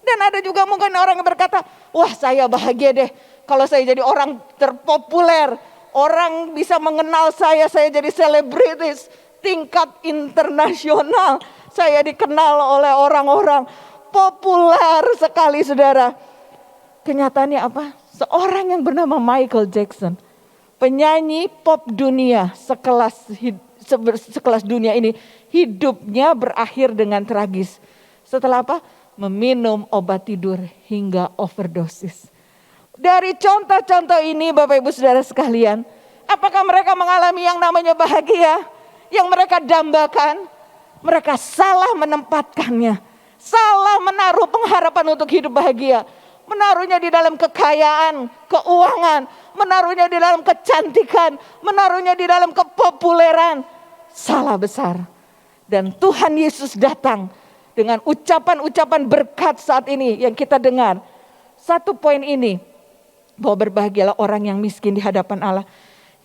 Dan ada juga mungkin orang yang berkata, wah saya bahagia deh kalau saya jadi orang terpopuler. Orang bisa mengenal saya jadi selebritis tingkat internasional. Saya dikenal oleh orang-orang populer sekali saudara. Kenyataannya apa? Seorang yang bernama Michael Jackson, penyanyi pop dunia sekelas dunia ini, hidupnya berakhir dengan tragis. Setelah apa? Meminum obat tidur hingga overdosis. Dari contoh-contoh ini Bapak Ibu Saudara sekalian, apakah mereka mengalami yang namanya bahagia? Yang mereka dambakan? Mereka salah menempatkannya. Salah menaruh pengharapan untuk hidup bahagia. Menaruhnya di dalam kekayaan, keuangan. Menaruhnya di dalam kecantikan. Menaruhnya di dalam kepopuleran. Salah besar. Dan Tuhan Yesus datang dengan ucapan-ucapan berkat saat ini yang kita dengar. Satu poin ini, bahwa berbahagialah orang yang miskin di hadapan Allah.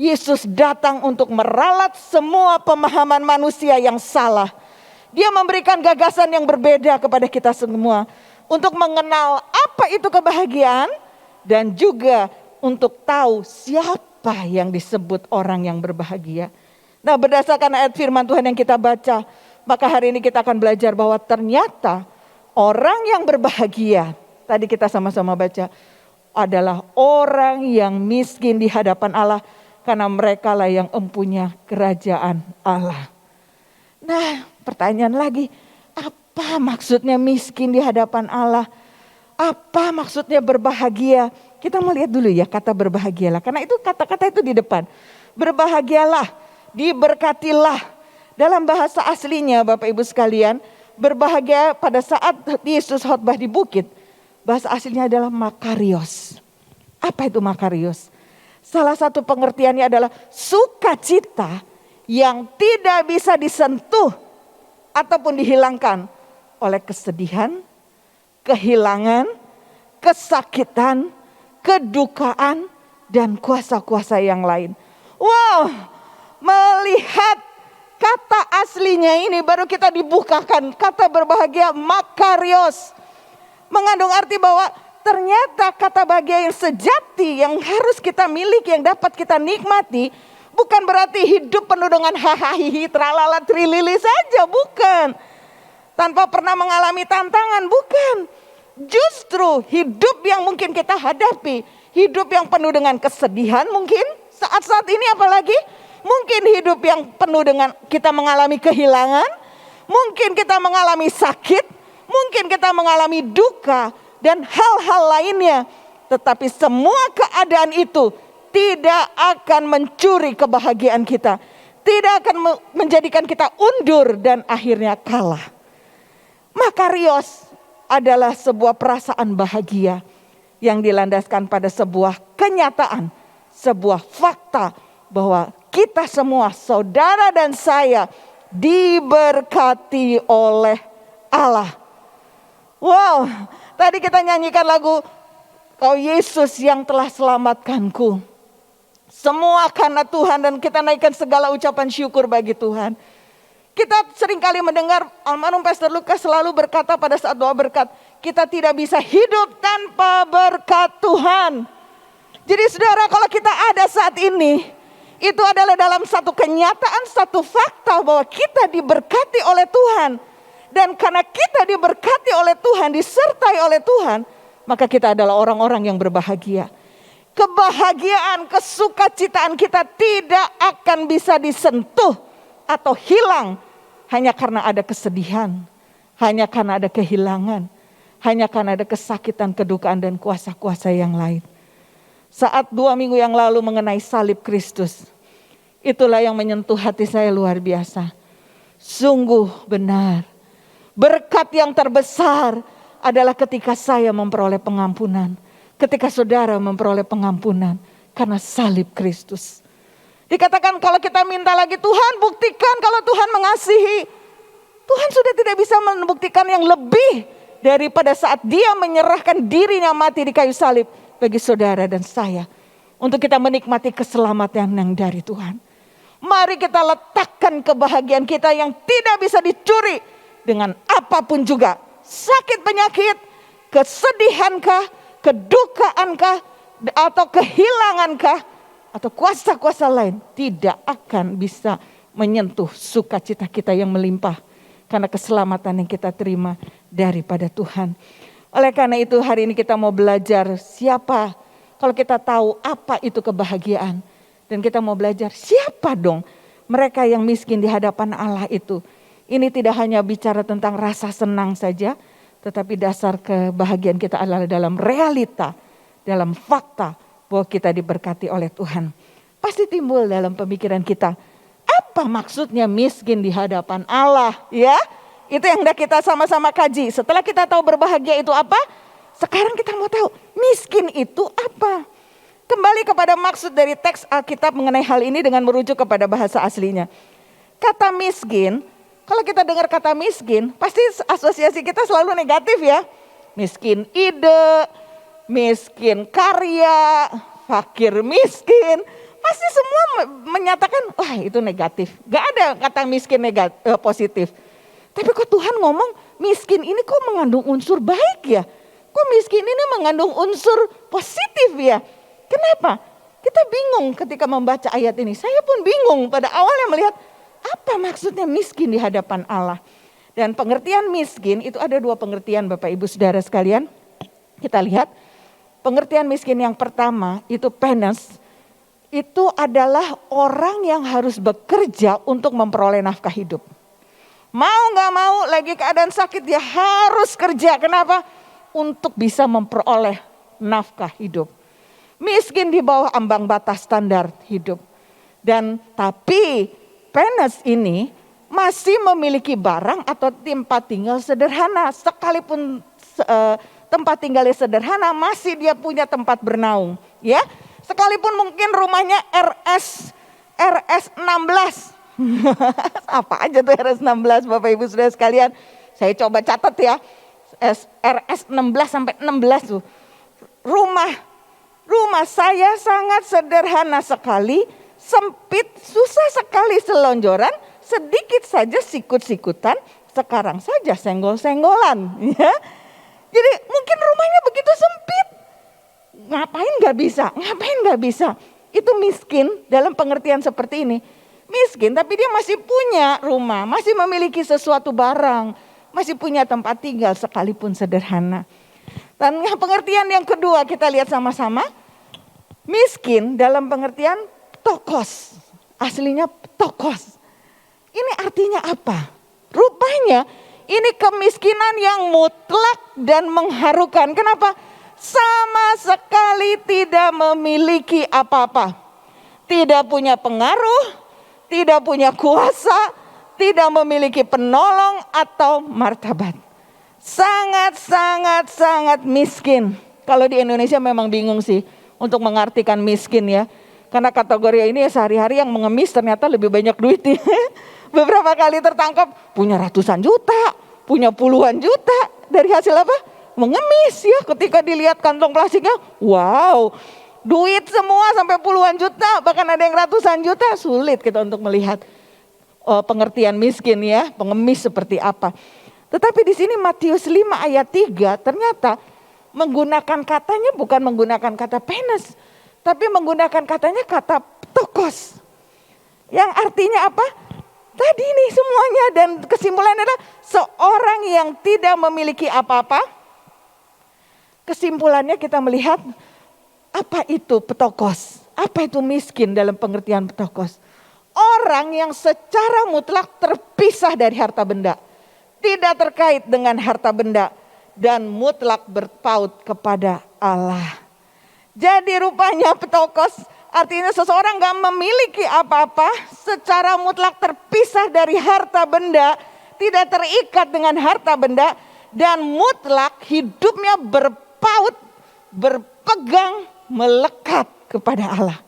Yesus datang untuk meralat semua pemahaman manusia yang salah. Dia memberikan gagasan yang berbeda kepada kita semua. Untuk mengenal apa itu kebahagiaan. Dan juga untuk tahu siapa yang disebut orang yang berbahagia. Nah, berdasarkan ayat firman Tuhan yang kita baca, maka hari ini kita akan belajar bahwa ternyata orang yang berbahagia, tadi kita sama-sama baca, adalah orang yang miskin di hadapan Allah. Karena mereka lah yang empunya kerajaan Allah. Nah, pertanyaan lagi, apa maksudnya miskin di hadapan Allah? Apa maksudnya berbahagia? Kita mau lihat dulu ya kata berbahagialah. Karena itu kata-kata itu di depan. Berbahagialah, diberkatilah. Dalam bahasa aslinya Bapak Ibu sekalian, berbahagia pada saat Yesus khotbah di bukit. Bahasa aslinya adalah makarios. Apa itu makarios? Salah satu pengertiannya adalah sukacita yang tidak bisa disentuh ataupun dihilangkan oleh kesedihan, kehilangan, kesakitan, kedukaan, dan kuasa-kuasa yang lain. Wow, melihat kata aslinya ini baru kita dibukakan. Kata berbahagia makarios mengandung arti bahwa ternyata kata bahagia yang sejati yang harus kita miliki, yang dapat kita nikmati, bukan berarti hidup penuh dengan hahaha tralala trilili saja, bukan. Tanpa pernah mengalami tantangan, bukan. Justru hidup yang mungkin kita hadapi, hidup yang penuh dengan kesedihan mungkin saat-saat ini, apalagi mungkin hidup yang penuh dengan kita mengalami kehilangan, mungkin kita mengalami sakit, mungkin kita mengalami duka dan hal-hal lainnya. Tetapi semua keadaan itu tidak akan mencuri kebahagiaan kita, tidak akan menjadikan kita undur dan akhirnya kalah. Makarios adalah sebuah perasaan bahagia yang dilandaskan pada sebuah kenyataan, sebuah fakta bahwa kita semua, saudara dan saya, diberkati oleh Allah. Wow, tadi kita nyanyikan lagu Kau Yesus yang telah selamatkanku. Semua karena Tuhan, dan kita naikkan segala ucapan syukur bagi Tuhan. Kita seringkali mendengar almarhum Pastor Lukas selalu berkata pada saat doa berkat, kita tidak bisa hidup tanpa berkat Tuhan. Jadi saudara, kalau kita ada saat ini, itu adalah dalam satu kenyataan, satu fakta bahwa kita diberkati oleh Tuhan. Dan karena kita diberkati oleh Tuhan, disertai oleh Tuhan, maka kita adalah orang-orang yang berbahagia. Kebahagiaan, kesukacitaan kita tidak akan bisa disentuh atau hilang hanya karena ada kesedihan, hanya karena ada kehilangan, hanya karena ada kesakitan, kedukaan, dan kuasa-kuasa yang lain. Saat 2 minggu yang lalu mengenai salib Kristus, itulah yang menyentuh hati saya luar biasa. Sungguh benar, berkat yang terbesar adalah ketika saya memperoleh pengampunan, ketika saudara memperoleh pengampunan karena salib Kristus. Dikatakan kalau kita minta lagi, Tuhan buktikan kalau Tuhan mengasihi. Tuhan sudah tidak bisa membuktikan yang lebih daripada saat dia menyerahkan dirinya mati di kayu salib bagi saudara dan saya. Untuk kita menikmati keselamatan yang dari Tuhan. Mari kita letakkan kebahagiaan kita yang tidak bisa dicuri dengan apapun juga. Sakit penyakit, kesedihankah, kedukaankah, atau kehilangankah, atau kuasa-kuasa lain tidak akan bisa menyentuh sukacita kita yang melimpah karena keselamatan yang kita terima daripada Tuhan. Oleh karena itu hari ini kita mau belajar siapa, kalau kita tahu apa itu kebahagiaan, dan kita mau belajar siapa dong mereka yang miskin di hadapan Allah itu. Ini tidak hanya bicara tentang rasa senang saja, tetapi dasar kebahagiaan kita adalah dalam realita, dalam fakta bahwa kita diberkati oleh Tuhan. Pasti timbul dalam pemikiran kita, apa maksudnya miskin di hadapan Allah? Ya, itu yang sudah kita sama-sama kaji. Setelah kita tahu berbahagia itu apa, sekarang kita mau tahu miskin itu apa. Kembali kepada maksud dari teks Alkitab mengenai hal ini dengan merujuk kepada bahasa aslinya. Kata miskin, kalau kita dengar kata miskin, pasti asosiasi kita selalu negatif ya. Miskin ide, miskin karya, fakir miskin. Pasti semua menyatakan, wah itu negatif. Gak ada kata miskin positif. Tapi kok Tuhan ngomong miskin ini kok mengandung unsur baik ya? Kok miskin ini mengandung unsur positif ya? Kenapa? Kita bingung ketika membaca ayat ini. Saya pun bingung pada awalnya melihat apa maksudnya miskin di hadapan Allah. Dan pengertian miskin itu ada 2 pengertian Bapak Ibu Saudara sekalian. Kita lihat pengertian miskin yang pertama itu penes. Itu adalah orang yang harus bekerja untuk memperoleh nafkah hidup. Mau gak mau lagi keadaan sakit dia harus kerja. Kenapa? Untuk bisa memperoleh nafkah hidup. Miskin di bawah ambang batas standar hidup. Dan tapi penes ini masih memiliki barang atau tempat tinggal sederhana. Sekalipun tempat tinggalnya sederhana, masih dia punya tempat bernaung. Ya, sekalipun mungkin rumahnya RS 16. Apa aja tuh RS 16 Bapak Ibu Saudara sekalian. Saya coba catat ya. RS 16 sampai 16 tuh. Rumah saya sangat sederhana sekali, sempit, susah sekali selonjoran, sedikit saja sikut-sikutan, sekarang saja senggol-senggolan. Ya. Jadi mungkin rumahnya begitu sempit. Ngapain gak bisa. Itu miskin dalam pengertian seperti ini. Miskin tapi dia masih punya rumah, masih memiliki sesuatu barang, masih punya tempat tinggal sekalipun sederhana. Dan pengertian yang kedua kita lihat sama-sama. Miskin dalam pengertian tokos. Aslinya tokos. Ini artinya apa? Rupanya ini kemiskinan yang mutlak dan mengharukan. Kenapa? Sama sekali tidak memiliki apa-apa. Tidak punya pengaruh, tidak punya kuasa, tidak memiliki penolong atau martabat. Sangat miskin. Kalau di Indonesia memang bingung sih untuk mengartikan miskin ya. Karena kategori ini sehari-hari yang mengemis ternyata lebih banyak duit ya. Beberapa kali tertangkap punya ratusan juta, punya puluhan juta. Dari hasil apa? Mengemis ya, ketika dilihat kantong plastiknya, wow, duit semua sampai puluhan juta, bahkan ada yang ratusan juta. Sulit kita untuk melihat pengertian miskin ya, pengemis seperti apa. Tetapi di sini Matius 5 ayat 3 ternyata menggunakan katanya bukan menggunakan kata penes, tapi menggunakan katanya kata tokos. Yang artinya apa? Tadi nih semuanya, dan kesimpulannya adalah seorang yang tidak memiliki apa-apa. Kesimpulannya kita melihat apa itu petokos, apa itu miskin dalam pengertian petokos. Orang yang secara mutlak terpisah dari harta benda, tidak terkait dengan harta benda, dan mutlak berpaut kepada Allah. Jadi rupanya petokos artinya seseorang gak memiliki apa-apa, secara mutlak terpisah dari harta benda, tidak terikat dengan harta benda, dan mutlak hidupnya berpaut, berpegang, melekat kepada Allah.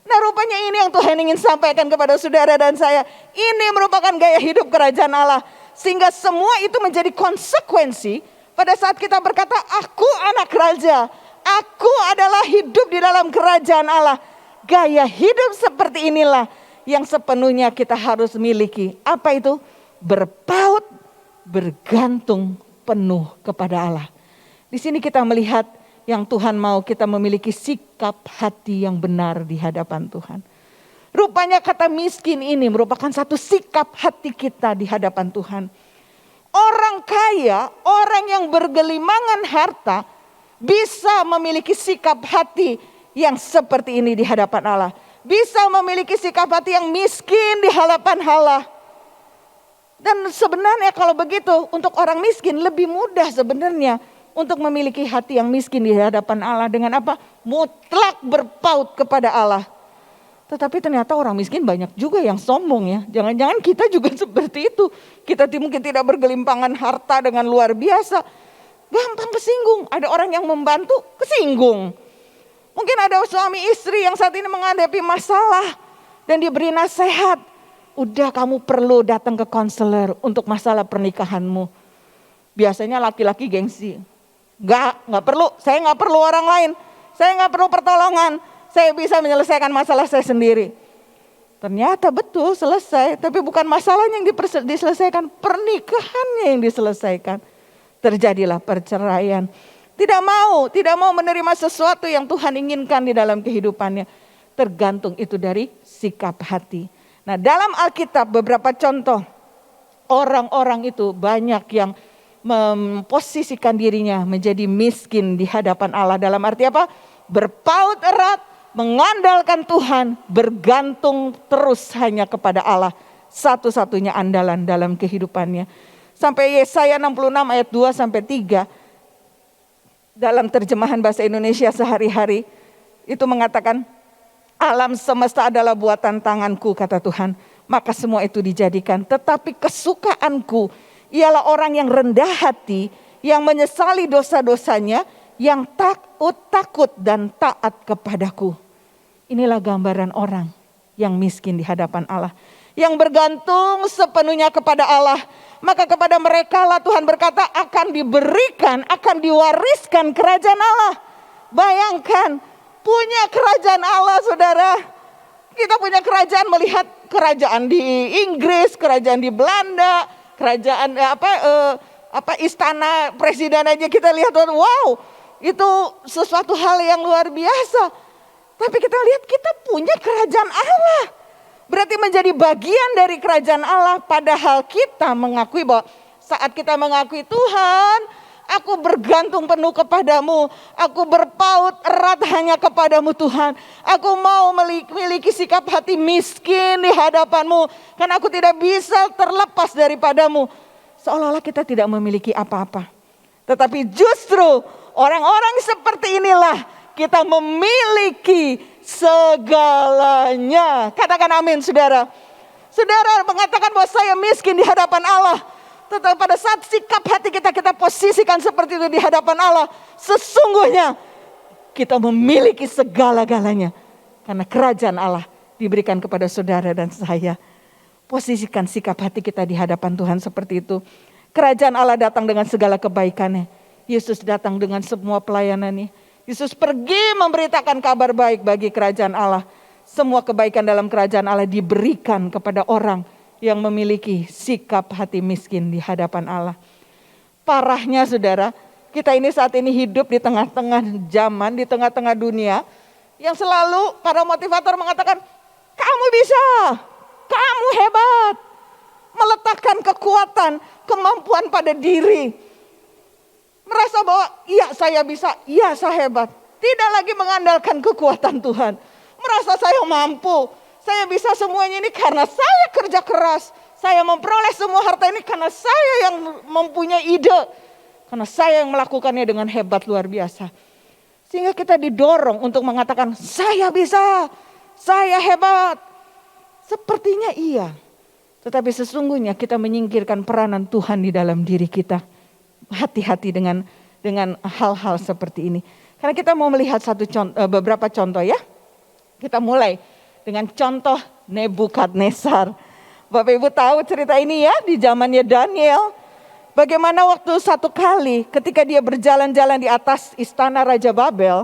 Nah rupanya ini yang Tuhan ingin sampaikan kepada saudara dan saya. Ini merupakan gaya hidup kerajaan Allah. Sehingga semua itu menjadi konsekuensi pada saat kita berkata, aku anak raja. Aku adalah hidup di dalam kerajaan Allah. Gaya hidup seperti inilah yang sepenuhnya kita harus miliki. Apa itu? Berpaut, bergantung penuh kepada Allah. Di sini kita melihat yang Tuhan mau kita memiliki sikap hati yang benar di hadapan Tuhan. Rupanya kata miskin ini merupakan satu sikap hati kita di hadapan Tuhan. Orang kaya, orang yang bergelimangan harta bisa memiliki sikap hati yang seperti ini di hadapan Allah. Bisa memiliki sikap hati yang miskin di hadapan Allah. Dan sebenarnya kalau begitu untuk orang miskin lebih mudah sebenarnya untuk memiliki hati yang miskin di hadapan Allah dengan apa? Mutlak berpaut kepada Allah. Tetapi ternyata orang miskin banyak juga yang sombong ya. Jangan-jangan kita juga seperti itu. Kita mungkin tidak bergelimpangan harta dengan luar biasa. Gampang kesinggung. Ada orang yang membantu kesinggung. Mungkin ada suami istri yang saat ini menghadapi masalah dan diberi nasihat. Udah kamu perlu datang ke konselor untuk masalah pernikahanmu. Biasanya laki-laki gengsi. Nggak perlu, saya nggak perlu orang lain, saya nggak perlu pertolongan, saya bisa menyelesaikan masalah saya sendiri. Ternyata betul selesai, tapi bukan masalahnya yang diselesaikan, pernikahannya yang diselesaikan. Terjadilah perceraian. Tidak mau menerima sesuatu yang Tuhan inginkan di dalam kehidupannya. Tergantung itu dari sikap hati. Nah dalam Alkitab beberapa contoh orang-orang itu banyak yang memposisikan dirinya menjadi miskin di hadapan Allah. Dalam arti apa? Berpaut erat, mengandalkan Tuhan, bergantung terus hanya kepada Allah. Satu-satunya andalan dalam kehidupannya. Sampai Yesaya 66 ayat 2 sampai 3 dalam terjemahan bahasa Indonesia sehari-hari itu mengatakan, alam semesta adalah buatan tanganku kata Tuhan. Maka semua itu dijadikan, tetapi kesukaanku ialah orang yang rendah hati, yang menyesali dosa-dosanya, yang takut dan taat kepadaku. Inilah gambaran orang yang miskin di hadapan Allah. Yang bergantung sepenuhnya kepada Allah. maka kepada mereka lah Tuhan berkata akan diberikan, akan diwariskan kerajaan Allah. Bayangkan, punya kerajaan Allah saudara. Kita punya kerajaan, melihat kerajaan di Inggris, kerajaan di Belanda, kerajaan istana presiden aja kita lihat, wow, itu sesuatu hal yang luar biasa. Tapi kita lihat kita punya kerajaan Allah. Berarti menjadi bagian dari kerajaan Allah, padahal kita mengakui bahwa saat kita mengakui Tuhan, aku bergantung penuh kepadamu. Aku berpaut erat hanya kepadamu Tuhan. Aku mau memiliki sikap hati miskin di hadapanmu. Karena aku tidak bisa terlepas daripadamu. Seolah-olah kita tidak memiliki apa-apa. Tetapi justru orang-orang seperti inilah kita memiliki segalanya. Katakan amin saudara. Saudara mengatakan bahwa saya miskin di hadapan Allah. Tetapi pada saat sikap hati kita posisikan seperti itu di hadapan Allah, sesungguhnya kita memiliki segala-galanya. Karena kerajaan Allah diberikan kepada saudara dan saya. Posisikan sikap hati kita di hadapan Tuhan seperti itu. Kerajaan Allah datang dengan segala kebaikannya. Yesus datang dengan semua pelayanannya. Yesus pergi memberitakan kabar baik bagi kerajaan Allah. Semua kebaikan dalam kerajaan Allah diberikan kepada orang yang memiliki sikap hati miskin di hadapan Allah. Parahnya saudara, kita ini saat ini hidup di tengah-tengah zaman, di tengah-tengah dunia, yang selalu para motivator mengatakan, kamu bisa, kamu hebat. Meletakkan kekuatan, kemampuan pada diri. Merasa bahwa iya saya bisa, iya saya hebat. Tidak lagi mengandalkan kekuatan Tuhan. Merasa saya mampu. Saya bisa semuanya ini karena saya kerja keras. Saya memperoleh semua harta ini karena saya yang mempunyai ide. Karena saya yang melakukannya dengan hebat luar biasa. Sehingga kita didorong untuk mengatakan saya bisa, saya hebat. Sepertinya iya. Tetapi sesungguhnya kita menyingkirkan peranan Tuhan di dalam diri kita. Hati-hati dengan hal-hal seperti ini. Karena kita mau melihat beberapa contoh ya. Kita mulai dengan contoh Nebukadnezar. Bapak Ibu tahu cerita ini ya, di zamannya Daniel. Bagaimana waktu satu kali ketika dia berjalan-jalan di atas istana Raja Babel.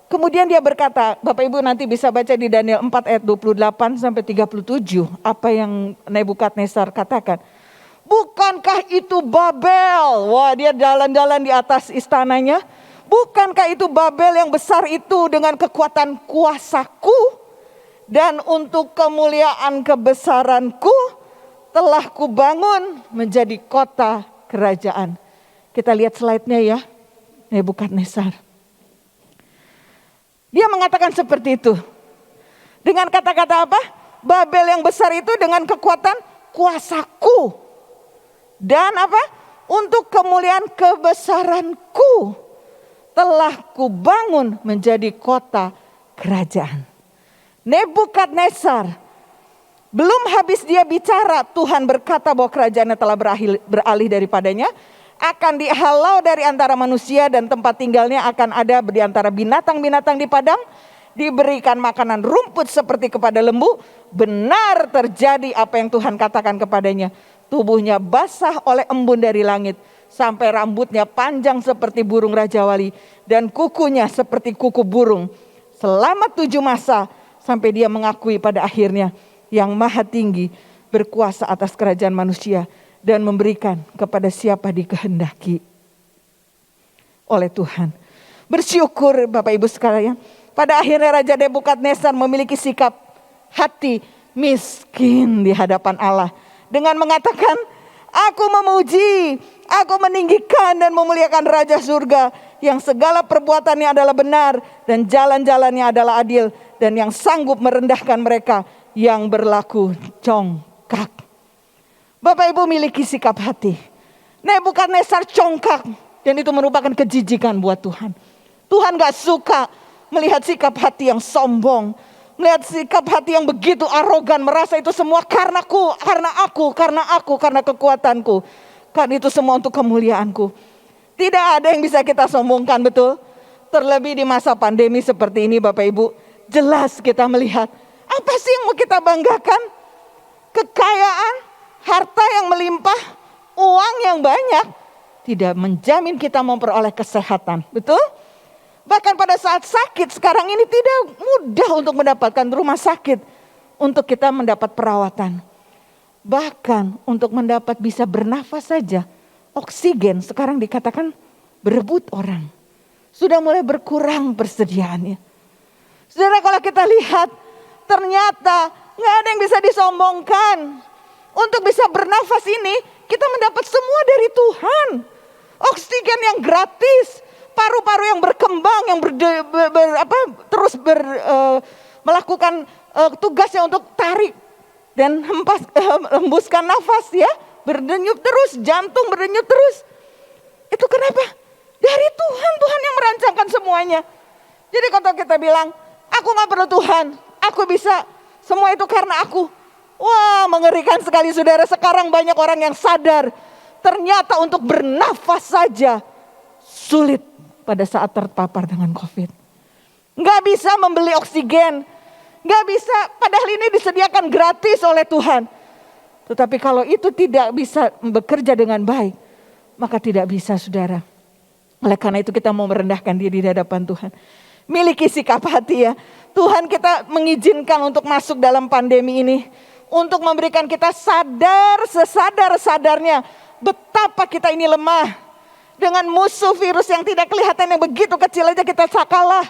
Kemudian dia berkata, Bapak Ibu nanti bisa baca di Daniel 4 ayat 28 sampai 37. Apa yang Nebukadnezar katakan. Bukankah itu Babel? Wah, dia jalan-jalan di atas istananya. Bukankah itu Babel yang besar itu dengan kekuatan kuasaku? Dan untuk kemuliaan kebesaranku telah kubangun menjadi kota kerajaan. Kita lihat slide-nya ya, Nebukadnezar. Dia mengatakan seperti itu. Dengan kata-kata apa? Babel yang besar itu dengan kekuatan kuasaku. Dan apa? Untuk kemuliaan kebesaranku telah kubangun menjadi kota kerajaan. Nebukadnezar, belum habis dia bicara, Tuhan berkata bahwa kerajaannya telah beralih daripadanya, akan dihalau dari antara manusia dan tempat tinggalnya akan ada di antara binatang-binatang di padang, diberikan makanan rumput seperti kepada lembu. Benar terjadi apa yang Tuhan katakan kepadanya. Tubuhnya basah oleh embun dari langit, sampai rambutnya panjang seperti burung rajawali dan kukunya seperti kuku burung. Selama 7 masa, sampai dia mengakui pada akhirnya yang maha tinggi berkuasa atas kerajaan manusia dan memberikan kepada siapa dikehendaki oleh Tuhan. Bersyukur Bapak Ibu sekalian, pada akhirnya Raja Nebukadnezar memiliki sikap hati miskin di hadapan Allah. Dengan mengatakan, aku memuji, aku meninggikan dan memuliakan Raja surga yang segala perbuatannya adalah benar dan jalan-jalannya adalah adil. Dan yang sanggup merendahkan mereka yang berlaku congkak. Bapak Ibu miliki sikap hati. Nebukadnezar congkak. Dan itu merupakan kejijikan buat Tuhan. Tuhan gak suka melihat sikap hati yang sombong. Melihat sikap hati yang begitu arogan. Merasa itu semua karena kekuatanku. Karena itu semua untuk kemuliaanku. Tidak ada yang bisa kita sombongkan, betul? Terlebih di masa pandemi seperti ini Bapak Ibu. Jelas kita melihat, apa sih yang mau kita banggakan? Kekayaan, harta yang melimpah, uang yang banyak tidak menjamin kita memperoleh kesehatan. Betul? Bahkan pada saat sakit sekarang ini tidak mudah untuk mendapatkan rumah sakit untuk kita mendapat perawatan. Bahkan untuk mendapat bisa bernafas saja, oksigen sekarang dikatakan berebut orang. Sudah mulai berkurang persediaannya. Saudara, kalau kita lihat ternyata nggak ada yang bisa disombongkan. Untuk bisa bernafas ini kita mendapat semua dari Tuhan. Oksigen yang gratis, paru-paru yang berkembang, yang melakukan tugasnya untuk tarik dan hembuskan nafas ya, berdenyut terus, jantung berdenyut terus. Itu kenapa? Dari Tuhan, Tuhan yang merancangkan semuanya. Jadi kalau kita bilang, aku gak perlu Tuhan, aku bisa, semua itu karena aku. Wah, mengerikan sekali saudara, sekarang banyak orang yang sadar, ternyata untuk bernafas saja sulit pada saat terpapar dengan COVID. Gak bisa membeli oksigen, gak bisa, padahal ini disediakan gratis oleh Tuhan. Tetapi kalau itu tidak bisa bekerja dengan baik, maka tidak bisa saudara. Oleh karena itu kita mau merendahkan diri di hadapan Tuhan. Miliki sikap hati ya. Tuhan kita mengizinkan untuk masuk dalam pandemi ini. Untuk memberikan kita sadar sesadar-sadarnya betapa kita ini lemah. Dengan musuh virus yang tidak kelihatan yang begitu kecil aja kita kalah.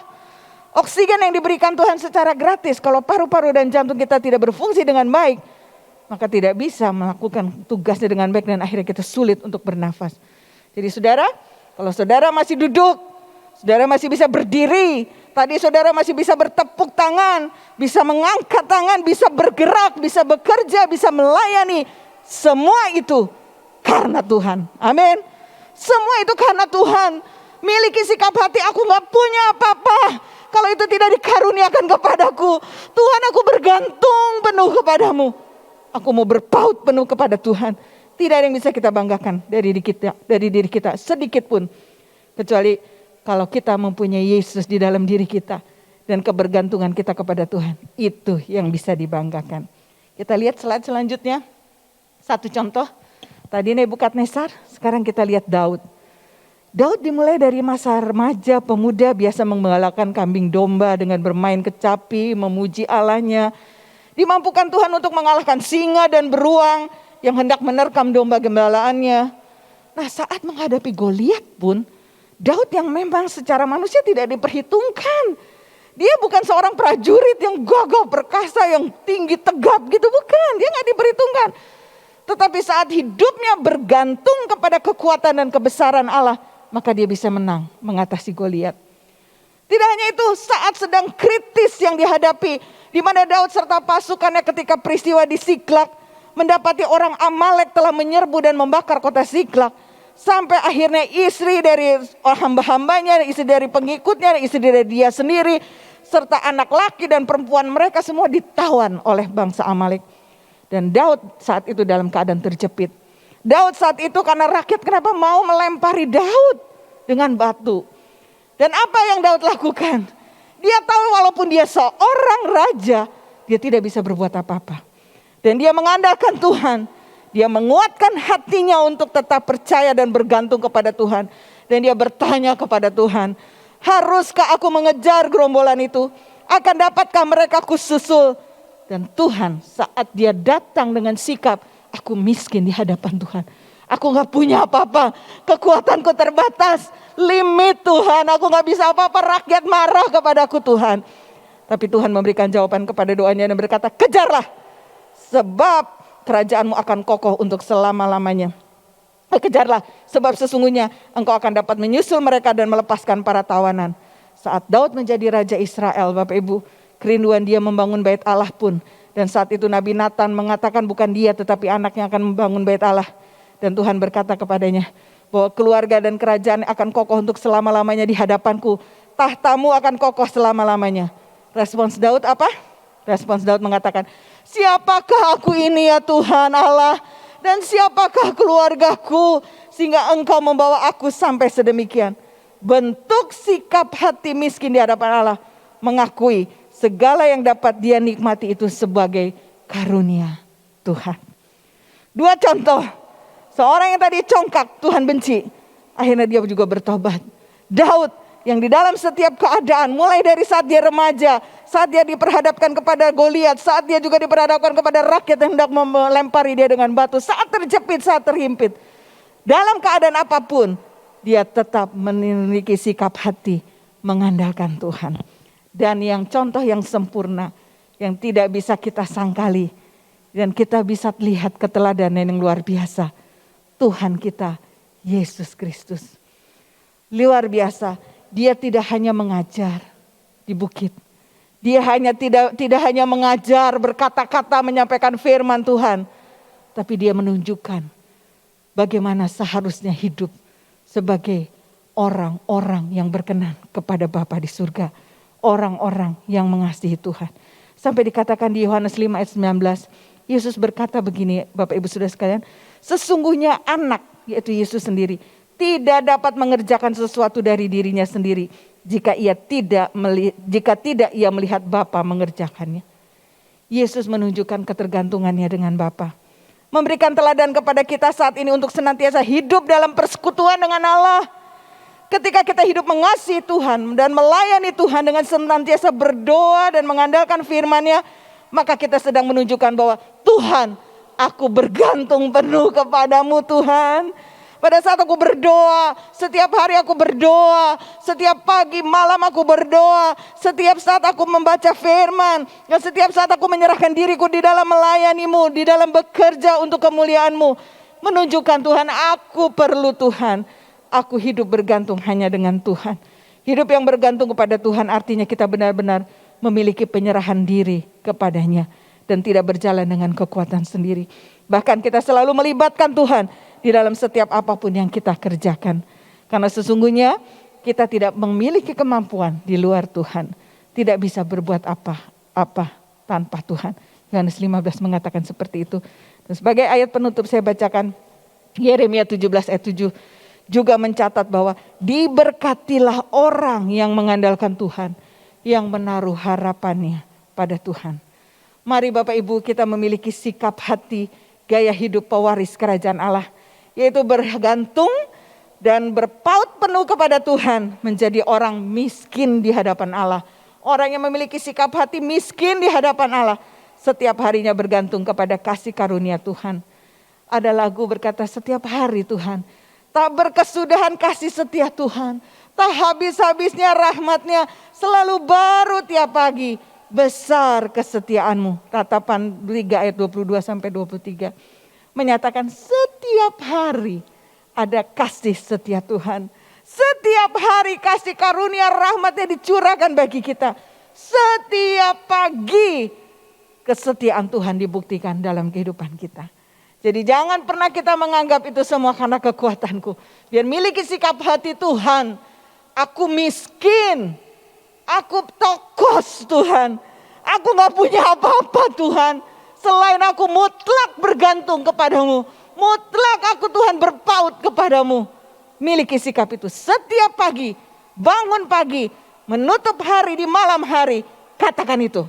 Oksigen yang diberikan Tuhan secara gratis. Kalau paru-paru dan jantung kita tidak berfungsi dengan baik, maka tidak bisa melakukan tugasnya dengan baik dan akhirnya kita sulit untuk bernafas. Jadi saudara, kalau saudara masih duduk, saudara masih bisa berdiri, tadi saudara masih bisa bertepuk tangan, bisa mengangkat tangan, bisa bergerak, bisa bekerja, bisa melayani. Semua itu karena Tuhan. Amin. Semua itu karena Tuhan. Miliki sikap hati, aku gak punya apa-apa kalau itu tidak dikaruniakan kepadaku. Tuhan, aku bergantung penuh kepadamu. Aku mau berpaut penuh kepada Tuhan. Tidak ada yang bisa kita banggakan dari diri kita sedikit pun. Kecuali kalau kita mempunyai Yesus di dalam diri kita. Dan kebergantungan kita kepada Tuhan. Itu yang bisa dibanggakan. Kita lihat slide selanjutnya. Satu contoh. Tadi Nebukadnezar, sekarang kita lihat Daud. Daud dimulai dari masa remaja, pemuda biasa menggalakan kambing domba dengan bermain kecapi, memuji Allahnya. Dimampukan Tuhan untuk mengalahkan singa dan beruang yang hendak menerkam domba gembalaannya. Nah, saat menghadapi Goliat pun, Daud yang memang secara manusia tidak diperhitungkan. Dia bukan seorang prajurit yang gagah perkasa, yang tinggi tegap gitu, bukan. Dia gak diperhitungkan. Tetapi saat hidupnya bergantung kepada kekuatan dan kebesaran Allah, maka dia bisa menang mengatasi Goliat. Tidak hanya itu, saat sedang kritis yang dihadapi, di mana Daud serta pasukannya ketika peristiwa di Siklak, mendapati orang Amalek telah menyerbu dan membakar kota Siklak. Sampai akhirnya istri dari hamba-hambanya, istri dari pengikutnya, istri dari dia sendiri, serta anak laki dan perempuan mereka semua ditawan oleh bangsa Amalek. Dan Daud saat itu dalam keadaan terjepit. Daud saat itu karena rakyat kenapa mau melempari Daud dengan batu. Dan apa yang Daud lakukan? Dia tahu walaupun dia seorang raja, dia tidak bisa berbuat apa-apa. Dan dia mengandalkan Tuhan. Dia menguatkan hatinya untuk tetap percaya dan bergantung kepada Tuhan. Dan dia bertanya kepada Tuhan, haruskah aku mengejar gerombolan itu? Akan dapatkah mereka kususul? Dan Tuhan saat dia datang dengan sikap, aku miskin di hadapan Tuhan. Aku gak punya apa-apa, kekuatanku terbatas, limit Tuhan. Aku gak bisa apa-apa, rakyat marah kepadaku Tuhan. Tapi Tuhan memberikan jawaban kepada doanya dan berkata, kejarlah. Sebab kerajaanmu akan kokoh untuk selama-lamanya. Kejarlah, sebab sesungguhnya engkau akan dapat menyusul mereka dan melepaskan para tawanan. Saat Daud menjadi Raja Israel, Bapak Ibu, kerinduan dia membangun bait Allah pun. Dan saat itu Nabi Nathan mengatakan bukan dia tetapi anaknya akan membangun bait Allah. Dan Tuhan berkata kepadanya bahwa keluarga dan kerajaan akan kokoh untuk selama-lamanya di hadapanku. Tahtamu akan kokoh selama-lamanya. Respons Daud apa? Respons Daud mengatakan, siapakah aku ini ya Tuhan Allah? Dan siapakah keluargaku sehingga engkau membawa aku sampai sedemikian? Bentuk sikap hati miskin di hadapan Allah. Mengakui segala yang dapat dia nikmati itu sebagai karunia Tuhan. Dua contoh. Seorang yang tadi congkak, Tuhan benci. Akhirnya dia juga bertobat. Daud yang di dalam setiap keadaan, mulai dari saat dia remaja, saat dia diperhadapkan kepada Goliat, saat dia juga diperhadapkan kepada rakyat yang hendak melempari dia dengan batu, saat terjepit, saat terhimpit. Dalam keadaan apapun, dia tetap memiliki sikap hati mengandalkan Tuhan. Dan yang contoh yang sempurna, yang tidak bisa kita sangkali, dan kita bisa lihat keteladanan yang luar biasa. Tuhan kita, Yesus Kristus. Luar biasa, dia tidak hanya mengajar di bukit. Dia tidak hanya mengajar, berkata-kata, menyampaikan firman Tuhan. Tapi dia menunjukkan bagaimana seharusnya hidup sebagai orang-orang yang berkenan kepada Bapa di surga. Orang-orang yang mengasihi Tuhan. Sampai dikatakan di Yohanes 5 ayat 19, Yesus berkata begini, Bapak Ibu Saudara sekalian, sesungguhnya anak, yaitu Yesus sendiri, tidak dapat mengerjakan sesuatu dari dirinya sendiri jika tidak ia melihat Bapa mengerjakannya. Yesus menunjukkan ketergantungannya dengan Bapa. Memberikan teladan kepada kita saat ini untuk senantiasa hidup dalam persekutuan dengan Allah. Ketika kita hidup mengasihi Tuhan dan melayani Tuhan dengan senantiasa berdoa dan mengandalkan firman-Nya, maka kita sedang menunjukkan bahwa Tuhan, aku bergantung penuh kepadamu Tuhan. Pada saat aku berdoa, setiap hari aku berdoa, setiap pagi malam aku berdoa, setiap saat aku membaca firman, dan setiap saat aku menyerahkan diriku di dalam melayani-Mu, di dalam bekerja untuk kemuliaan-Mu, menunjukkan Tuhan, aku perlu Tuhan. Aku hidup bergantung hanya dengan Tuhan. Hidup yang bergantung kepada Tuhan artinya kita benar-benar memiliki penyerahan diri kepadanya. Dan tidak berjalan dengan kekuatan sendiri. Bahkan kita selalu melibatkan Tuhan di dalam setiap apapun yang kita kerjakan. Karena sesungguhnya kita tidak memiliki kemampuan di luar Tuhan. Tidak bisa berbuat apa-apa tanpa Tuhan. Yohanes 15 mengatakan seperti itu. Dan sebagai ayat penutup saya bacakan Yeremia 17 ayat 7. Juga mencatat bahwa diberkatilah orang yang mengandalkan Tuhan, yang menaruh harapannya pada Tuhan. Mari Bapak Ibu kita memiliki sikap hati, gaya hidup pewaris kerajaan Allah. Yaitu bergantung dan berpaut penuh kepada Tuhan, menjadi orang miskin di hadapan Allah. Orang yang memiliki sikap hati miskin di hadapan Allah, setiap harinya bergantung kepada kasih karunia Tuhan. Ada lagu berkata setiap hari Tuhan, tak berkesudahan kasih setia Tuhan. Tak habis-habisnya rahmat-Nya, selalu baru tiap pagi. Besar kesetiaan-Mu. Tatapan 3 ayat 22 sampai 23. Menyatakan setiap hari ada kasih setia Tuhan. Setiap hari kasih karunia rahmat-Nya dicurahkan bagi kita. Setiap pagi kesetiaan Tuhan dibuktikan dalam kehidupan kita. Jadi jangan pernah kita menganggap itu semua karena kekuatanku. Biar miliki sikap hati Tuhan. Aku miskin. Aku tokos Tuhan. Aku gak punya apa-apa Tuhan. Selain aku mutlak bergantung kepadamu. Mutlak aku Tuhan berpaut kepadamu. Miliki sikap itu. Setiap pagi, bangun pagi, menutup hari di malam hari. Katakan itu.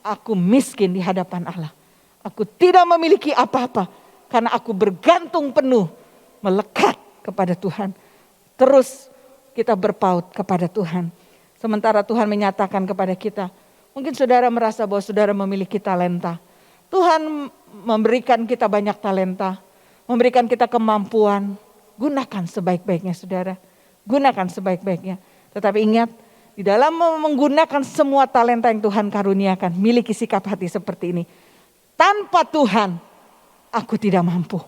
Aku miskin di hadapan Allah. Aku tidak memiliki apa-apa. Karena aku bergantung penuh, melekat kepada Tuhan. Terus kita berpaut kepada Tuhan. Sementara Tuhan menyatakan kepada kita, mungkin saudara merasa bahwa saudara memiliki talenta. Tuhan memberikan kita banyak talenta, memberikan kita kemampuan. Gunakan sebaik-baiknya saudara, gunakan sebaik-baiknya. Tetapi ingat, di dalam menggunakan semua talenta yang Tuhan karuniakan, miliki sikap hati seperti ini. Tanpa Tuhan, aku tidak mampu.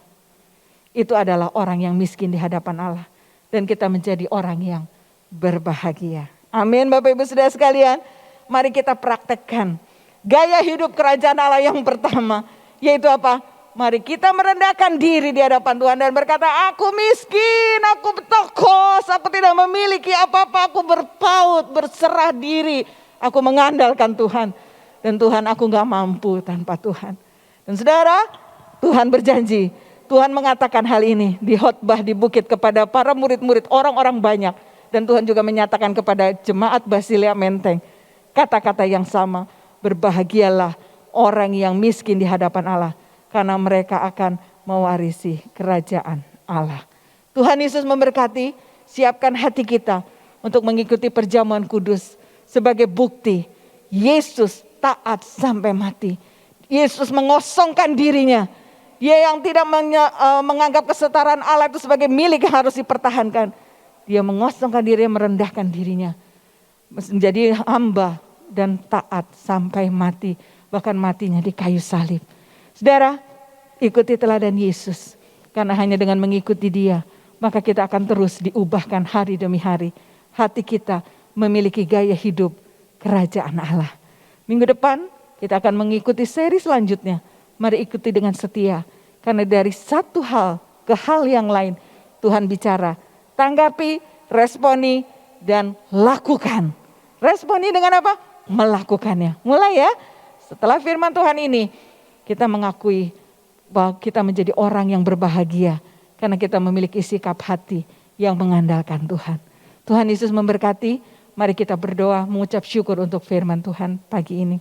Itu adalah orang yang miskin di hadapan Allah. Dan kita menjadi orang yang berbahagia. Amin Bapak Ibu Saudara sekalian. Mari kita praktekkan gaya hidup kerajaan Allah yang pertama. Yaitu apa? Mari kita merendahkan diri di hadapan Tuhan dan berkata, aku miskin, aku tokos, aku tidak memiliki apa-apa, aku berpaut, berserah diri. Aku mengandalkan Tuhan. Dan Tuhan, aku gak mampu tanpa Tuhan. Dan saudara, Tuhan berjanji, Tuhan mengatakan hal ini di khotbah di bukit kepada para murid-murid, orang-orang banyak. Dan Tuhan juga menyatakan kepada jemaat Basilea Menteng, kata-kata yang sama, berbahagialah orang yang miskin di hadapan Allah. Karena mereka akan mewarisi kerajaan Allah. Tuhan Yesus memberkati, siapkan hati kita untuk mengikuti perjamuan kudus sebagai bukti Yesus taat sampai mati. Yesus mengosongkan dirinya. Dia yang tidak menganggap kesetaraan Allah itu sebagai milik yang harus dipertahankan. Dia mengosongkan dirinya, merendahkan dirinya. Menjadi hamba dan taat sampai mati. Bahkan matinya di kayu salib. Saudara, ikuti teladan Yesus. Karena hanya dengan mengikuti Dia, maka kita akan terus diubahkan hari demi hari. Hati kita memiliki gaya hidup kerajaan Allah. Minggu depan kita akan mengikuti seri selanjutnya. Mari ikuti dengan setia. Karena dari satu hal ke hal yang lain Tuhan bicara. Tanggapi, responi, dan lakukan. Responi dengan apa? Melakukannya. Mulai ya. Setelah firman Tuhan ini kita mengakui bahwa kita menjadi orang yang berbahagia. Karena kita memiliki sikap hati yang mengandalkan Tuhan. Tuhan Yesus memberkati. Mari kita berdoa mengucap syukur untuk firman Tuhan pagi ini.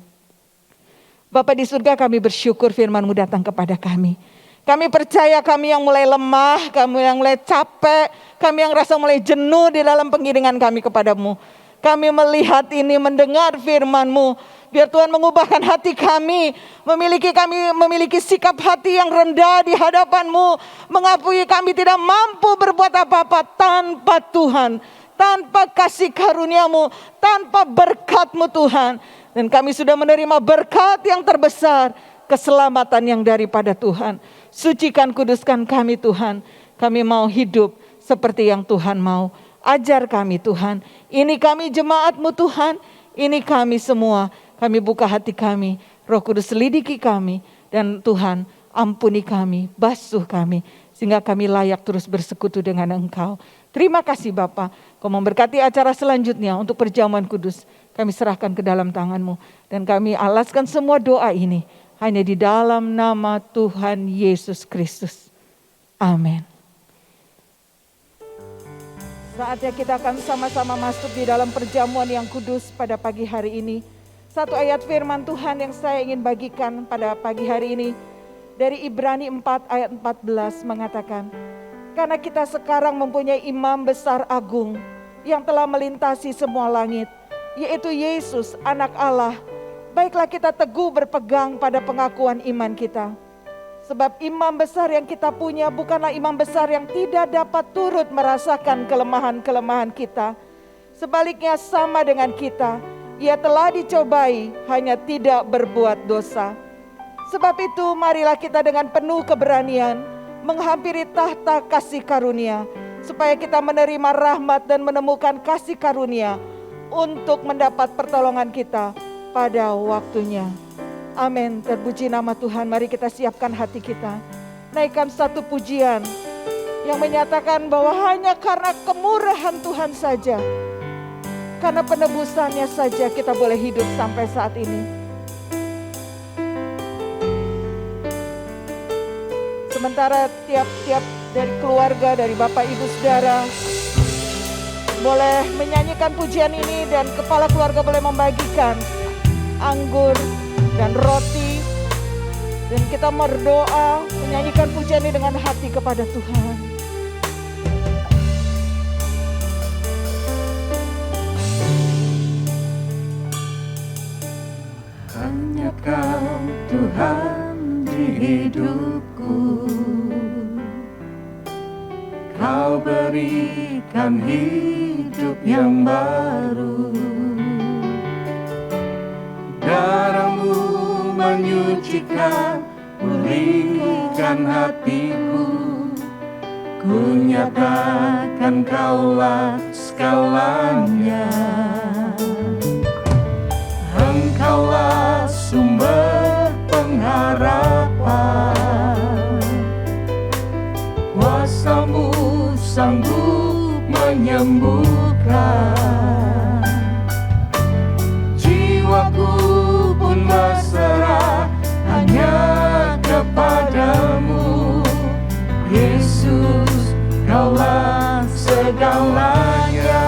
Bapa di surga, kami bersyukur firman-Mu datang kepada kami. Kami percaya kami yang mulai lemah, kami yang mulai capek, kami yang rasa mulai jenuh di dalam pengiringan kami kepadamu. Kami melihat ini, mendengar firman-Mu. Biar Tuhan mengubahkan hati kami memiliki sikap hati yang rendah di hadapan-Mu. Mengakui kami tidak mampu berbuat apa-apa tanpa Tuhan. Tanpa kasih karunia-Mu, tanpa berkat-Mu Tuhan. Dan kami sudah menerima berkat yang terbesar, keselamatan yang daripada Tuhan. Sucikan, kuduskan kami Tuhan. Kami mau hidup seperti yang Tuhan mau. Ajar kami Tuhan. Ini kami jemaat-Mu Tuhan. Ini kami semua. Kami buka hati kami. Roh Kudus selidiki kami. Dan Tuhan ampuni kami, basuh kami. Sehingga kami layak terus bersekutu dengan Engkau. Terima kasih Bapa. Kau memberkati acara selanjutnya untuk perjamuan kudus. Kami serahkan ke dalam tangan-Mu. Dan kami alaskan semua doa ini hanya di dalam nama Tuhan Yesus Kristus. Amin. Saatnya kita akan sama-sama masuk di dalam perjamuan yang kudus pada pagi hari ini. Satu ayat firman Tuhan yang saya ingin bagikan pada pagi hari ini. Dari Ibrani 4 ayat 14 mengatakan, karena kita sekarang mempunyai imam besar agung yang telah melintasi semua langit, yaitu Yesus anak Allah. Baiklah kita teguh berpegang pada pengakuan iman kita. Sebab imam besar yang kita punya bukanlah imam besar yang tidak dapat turut merasakan kelemahan-kelemahan kita. Sebaliknya sama dengan kita, Ia telah dicobai hanya tidak berbuat dosa. Sebab itu marilah kita dengan penuh keberanian menghampiri tahta kasih karunia, supaya kita menerima rahmat dan menemukan kasih karunia untuk mendapat pertolongan kita pada waktunya. Amin. Terpuji nama Tuhan. Mari kita siapkan hati kita. Naikkan satu pujian yang menyatakan bahwa hanya karena kemurahan Tuhan saja, karena penebusannya saja kita boleh hidup sampai saat ini. Sementara tiap-tiap dari keluarga, dari Bapak Ibu Saudara boleh menyanyikan pujian ini, dan kepala keluarga boleh membagikan anggur dan roti, dan kita berdoa menyanyikan pujian ini dengan hati kepada Tuhan. Hanya Kau Tuhan di hidupku, Kau berikan hidup yang baru. Darah-Mu menyucikan, pulihkan hatiku. Ku nyatakan Kaulah segalanya. Engkaulah sumber pengharapan. Kuasa-Mu sanggup menyembuhkan. Jiwaku pun berserah hanya kepadamu. Yesus, Kaulah segalanya.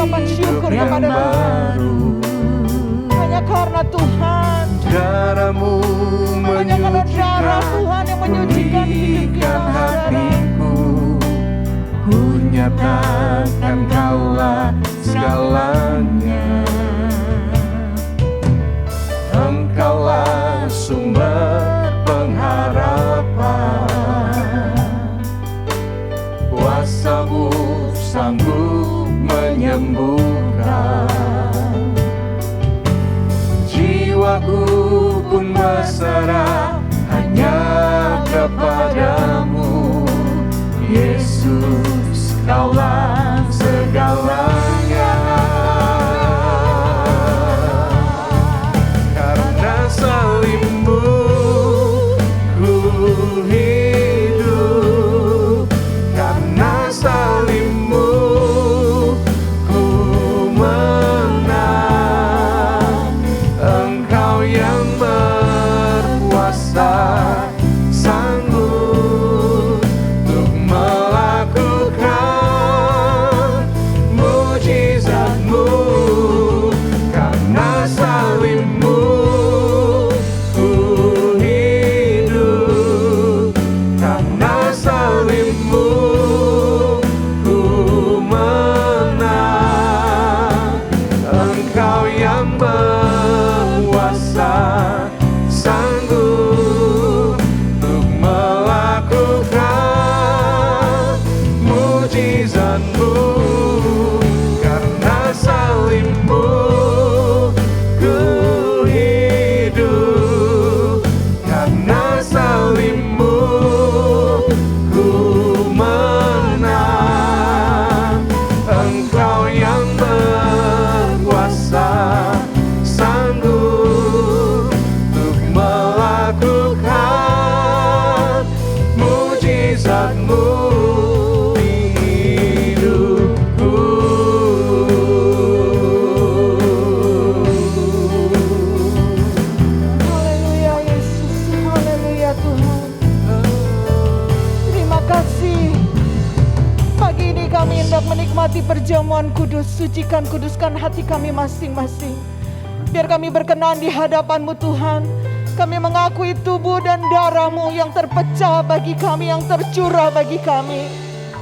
ucapan syukur yang kepada Tuhan. baru. Hanya karena Tuhan, Darahmu hanya karena darah Tuhan yang menyucikan hidup kita, Pulihkan saudara. hatiku, ku nyatakan Kaulah segalanya. Engkaulah sumber pengharapan, kuasa-Mu sanggup menyembuhkan. Jiwaku pun berserah hanya kepadamu, Yesus, Kaulah segalanya. Karena salibmu ku hidup, karena salibmu ku menang. Engkau yang berkuasa, sanggup untuk melakukan mujizat-Mu. Karena salibmu ku hidup, karena salibmu ku menang. Engkau yang berkuasa, sanggup untuk melakukan mujizat-Mu. Karena salibmu ku hidup, karena salibmu ku menang. Engkau yang berkuasa, sanggup untuk melakukan mujizat-Mu di hidupku. Haleluya Yesus, haleluya Tuhan. Terima kasih. Pagi ini kami hendak menikmati perjamuan kudus. Sucikan, kuduskan hati kami masing-masing. Biar kami berkenan di hadapan-Mu Tuhan. Kami mengakui tubuh dan darah-Mu yang terpecah bagi kami, yang tercurah bagi kami.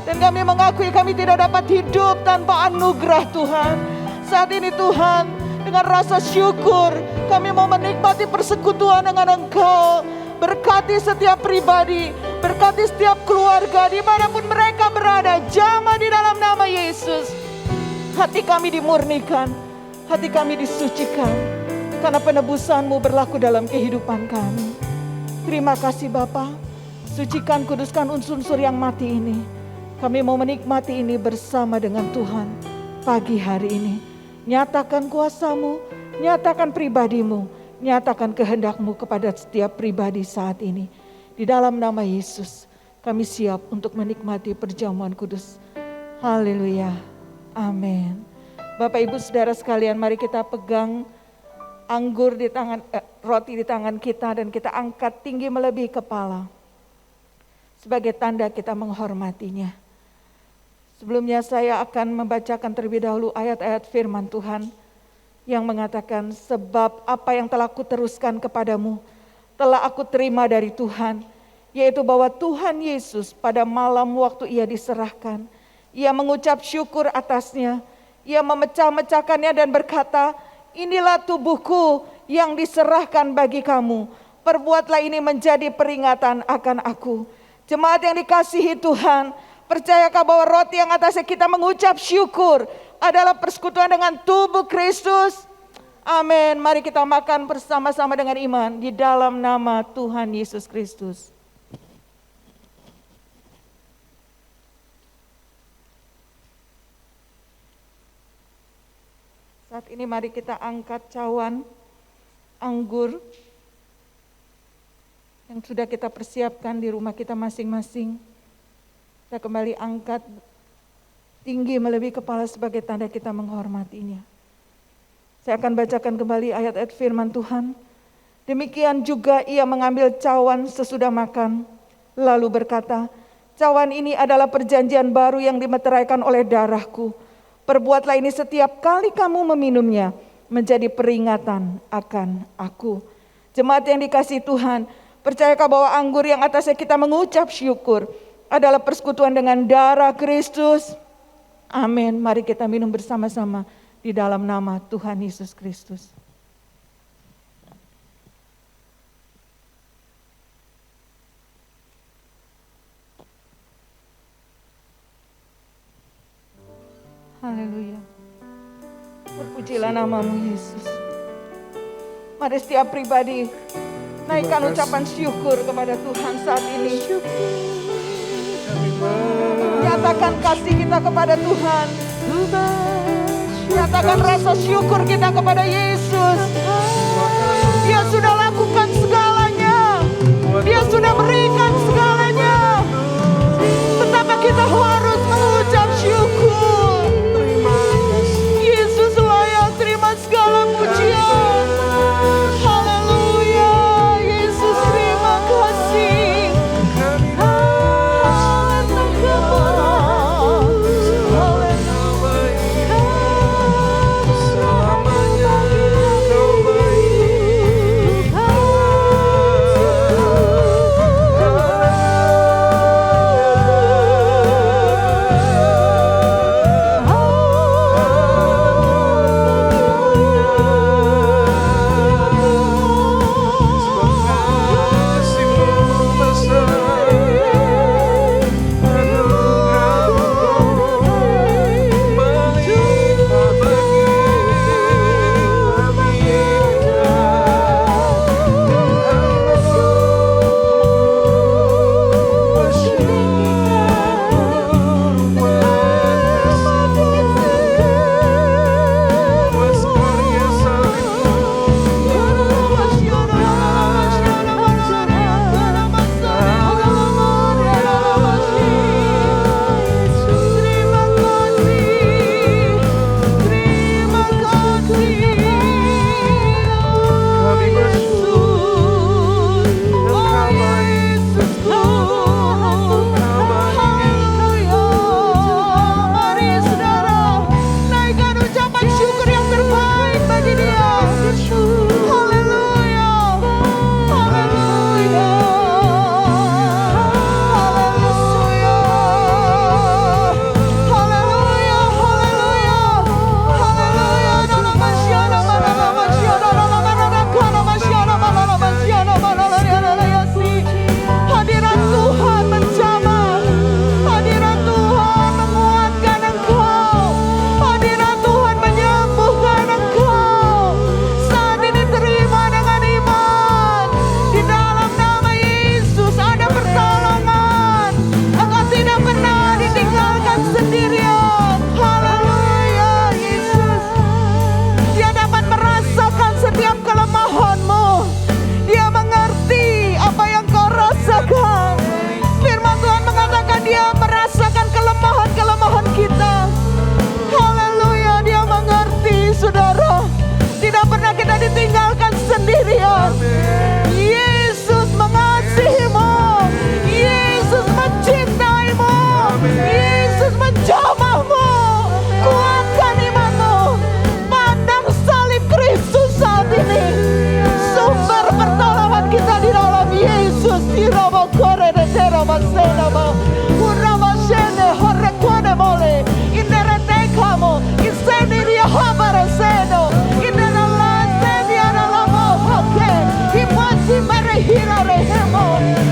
Dan kami mengakui kami tidak dapat hidup tanpa anugerah Tuhan. Saat ini Tuhan, dengan rasa syukur, kami mau menikmati persekutuan dengan Engkau. Berkati setiap pribadi, berkati setiap keluarga, dimanapun mereka berada, jamah di dalam nama Yesus. Hati kami dimurnikan, hati kami disucikan, karena penebusan-Mu berlaku dalam kehidupan kami. Terima kasih Bapa. Sucikan, kuduskan unsur-unsur yang mati ini. Kami mau menikmati ini bersama dengan Tuhan pagi hari ini. Nyatakan kuasa-Mu, nyatakan pribadi-Mu, nyatakan kehendak-Mu kepada setiap pribadi saat ini. Di dalam nama Yesus, kami siap untuk menikmati perjamuan kudus. Haleluya. Amin. Bapak Ibu Saudara sekalian, mari kita pegang anggur di tangan, roti di tangan kita, dan kita angkat tinggi melebihi kepala sebagai tanda kita menghormatinya. Sebelumnya saya akan membacakan terlebih dahulu ayat-ayat firman Tuhan yang mengatakan, sebab apa yang telah kuteruskan kepadamu telah aku terima dari Tuhan, yaitu bahwa Tuhan Yesus pada malam waktu Ia diserahkan, Ia mengucap syukur atasnya, Ia memecah-mecahkannya dan berkata, inilah tubuhku yang diserahkan bagi kamu, perbuatlah ini menjadi peringatan akan aku. Jemaat yang dikasihi Tuhan, percayakah bahwa roti yang atasnya kita mengucap syukur adalah persekutuan dengan tubuh Kristus? Amin. Mari kita makan bersama-sama dengan iman di dalam nama Tuhan Yesus Kristus. Saat ini mari kita angkat cawan anggur yang sudah kita persiapkan di rumah kita masing-masing. Kita kembali angkat tinggi melebihi kepala sebagai tanda kita menghormatinya. Saya akan bacakan kembali ayat-ayat firman Tuhan. Demikian juga Ia mengambil cawan sesudah makan, lalu berkata, cawan ini adalah perjanjian baru yang dimeteraikan oleh darahku. Perbuatlah ini setiap kali kamu meminumnya, menjadi peringatan akan aku. Jemaat yang dikasihi Tuhan, percayakah bahwa anggur yang atasnya kita mengucap syukur adalah persekutuan dengan darah Kristus? Amin. Mari kita minum bersama-sama di dalam nama Tuhan Yesus Kristus. Haleluya. Terpujilah namamu Yesus. Mari setiap pribadi naikkan ucapan syukur kepada Tuhan saat ini. Nyatakan kasih kita kepada Tuhan. Nyatakan rasa syukur kita kepada Yesus. Dia sudah lakukan segalanya. Dia sudah berikan segalanya. Betapa kita harus mengucap syukur. Yesus layak terima segala pujian. Haleluya. Yesus terima kasih.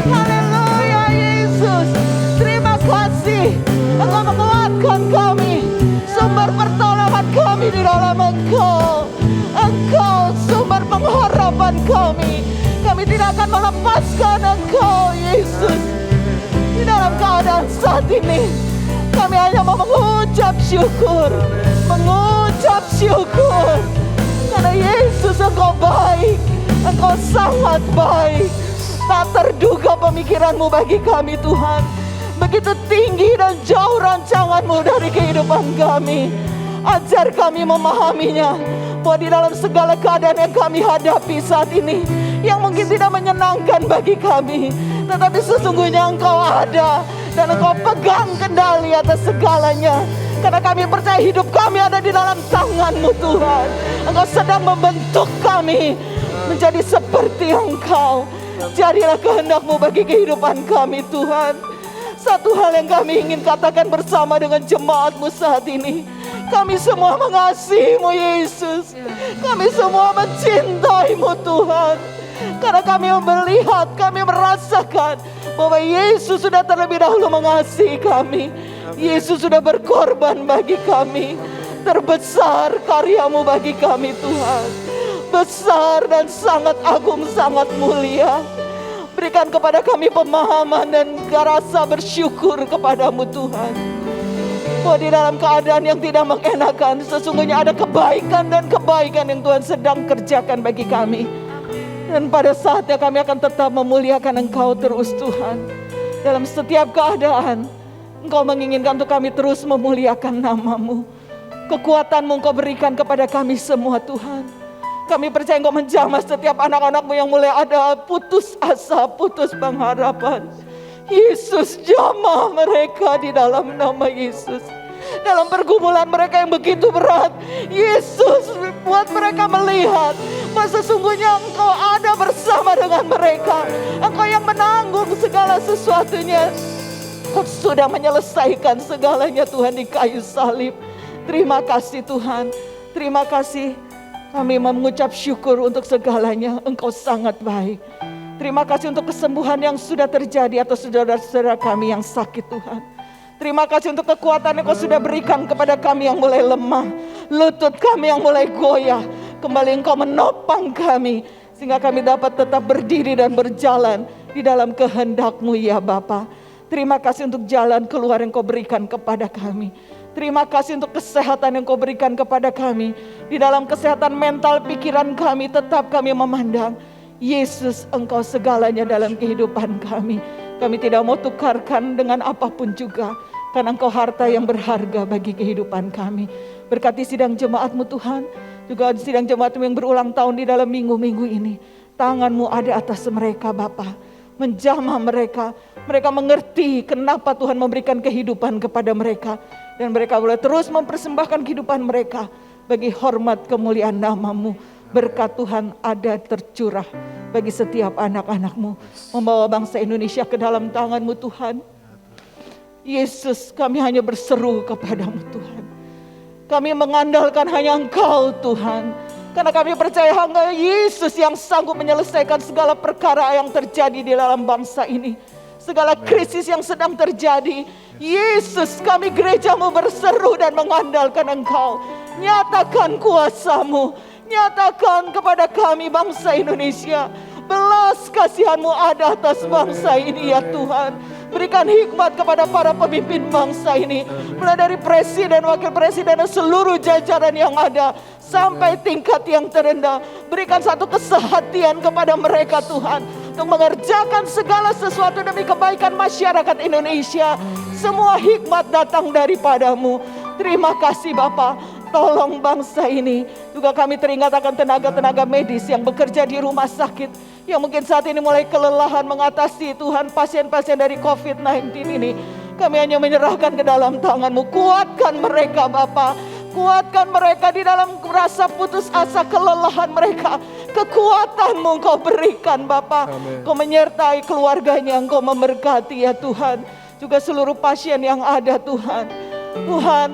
Haleluya Yesus, terima kasih Engkau menguatkan kami, sumber pertolongan kami di dalam Engkau. Engkau sumber pengharapan kami. Kami tidak akan melepaskan Engkau Yesus. Di dalam keadaan saat ini kami hanya mau mengucap syukur, mengucap syukur. Karena Yesus Engkau baik, Engkau sangat baik. Tak terduga pemikiran-Mu bagi kami Tuhan. Begitu tinggi dan jauh rancangan-Mu dari kehidupan kami. Ajar kami memahaminya, bahwa di dalam segala keadaan yang kami hadapi saat ini, yang mungkin tidak menyenangkan bagi kami, tetapi sesungguhnya Engkau ada dan Engkau pegang kendali atas segalanya. Karena kami percaya hidup kami ada di dalam tangan-Mu Tuhan. Engkau sedang membentuk kami menjadi seperti Engkau. Jadilah kehendak-Mu bagi kehidupan kami Tuhan. Satu hal yang kami ingin katakan bersama dengan jemaat-Mu saat ini. Kami semua mengasihi-Mu Yesus. Kami semua mencintai-Mu Tuhan. Karena kami melihat, kami merasakan bahwa Yesus sudah terlebih dahulu mengasihi kami. Yesus sudah berkorban bagi kami. Terbesar karya-Mu bagi kami Tuhan. Besar dan sangat agung, sangat mulia. Berikan kepada kami pemahaman dan rasa bersyukur kepada-Mu Tuhan. Bahwa di dalam keadaan yang tidak mengenakan, sesungguhnya ada kebaikan dan kebaikan yang Tuhan sedang kerjakan bagi kami. Dan pada saatnya kami akan tetap memuliakan Engkau terus Tuhan. Dalam setiap keadaan, Engkau menginginkan untuk kami terus memuliakan nama-Mu. Kekuatan-Mu Engkau berikan kepada kami semua Tuhan. Kami percaya Engkau menjamah setiap anak-anak-Mu yang mulai ada putus asa, putus pengharapan. Yesus, jamah mereka di dalam nama Yesus. Dalam pergumulan mereka yang begitu berat, Yesus buat mereka melihat bahwa sesungguhnya Engkau ada bersama dengan mereka. Engkau yang menanggung segala sesuatunya. Engkau sudah menyelesaikan segalanya Tuhan di kayu salib. Terima kasih Tuhan. Terima kasih. Kami mengucap syukur untuk segalanya. Engkau sangat baik. Terima kasih untuk kesembuhan yang sudah terjadi atas saudara-saudara kami yang sakit Tuhan. Terima kasih untuk kekuatan yang Kau sudah berikan kepada kami yang mulai lemah. Lutut kami yang mulai goyah. Kembali Engkau menopang kami. Sehingga kami dapat tetap berdiri dan berjalan di dalam kehendak-Mu ya Bapa. Terima kasih untuk jalan keluar yang Kau berikan kepada kami. Terima kasih untuk kesehatan yang Kau berikan kepada kami. Di dalam kesehatan mental pikiran kami tetap kami memandang Yesus Engkau segalanya dalam kehidupan kami. Kami tidak mau tukarkan dengan apapun juga. Karena Engkau harta yang berharga bagi kehidupan kami. Berkati sidang jemaat-Mu Tuhan. Juga sidang jemaat-Mu yang berulang tahun di dalam minggu-minggu ini. Tangan-Mu ada atas mereka Bapa. Menjamah mereka. Mereka mengerti kenapa Tuhan memberikan kehidupan kepada mereka. Dan mereka boleh terus mempersembahkan kehidupan mereka. Bagi hormat kemuliaan nama-Mu. Berkat Tuhan ada tercurah bagi setiap anak-anak-Mu. Membawa bangsa Indonesia ke dalam tangan-Mu Tuhan. Yesus, kami hanya berseru kepada-Mu Tuhan. Kami mengandalkan hanya Engkau Tuhan. Karena kami percaya hanya Yesus yang sanggup menyelesaikan segala perkara yang terjadi di dalam bangsa ini. Segala krisis yang sedang terjadi. Yesus, kami gereja-Mu berseru dan mengandalkan Engkau. Nyatakan kuasa-Mu. Nyatakan kepada kami bangsa Indonesia. Belas kasihan-Mu ada atas bangsa ini ya Tuhan. Berikan hikmat kepada para pemimpin bangsa ini. Mulai dari presiden, wakil presiden dan seluruh jajaran yang ada. Sampai tingkat yang terendah. Berikan satu kesehatian kepada mereka Tuhan. Untuk mengerjakan segala sesuatu demi kebaikan masyarakat Indonesia. Semua hikmat datang daripada-Mu. Terima kasih Bapa. Tolong bangsa ini. Juga kami teringat akan tenaga-tenaga medis yang bekerja di rumah sakit. Yang mungkin saat ini mulai kelelahan mengatasi Tuhan pasien-pasien dari COVID-19 ini. Kami hanya menyerahkan ke dalam tangan-Mu. Kuatkan mereka Bapa. Kuatkan mereka di dalam rasa putus asa kelelahan mereka. Kekuatan-Mu Engkau berikan Bapa. Engkau menyertai keluarganya. Engkau memberkati ya Tuhan. Juga seluruh pasien yang ada Tuhan. Tuhan,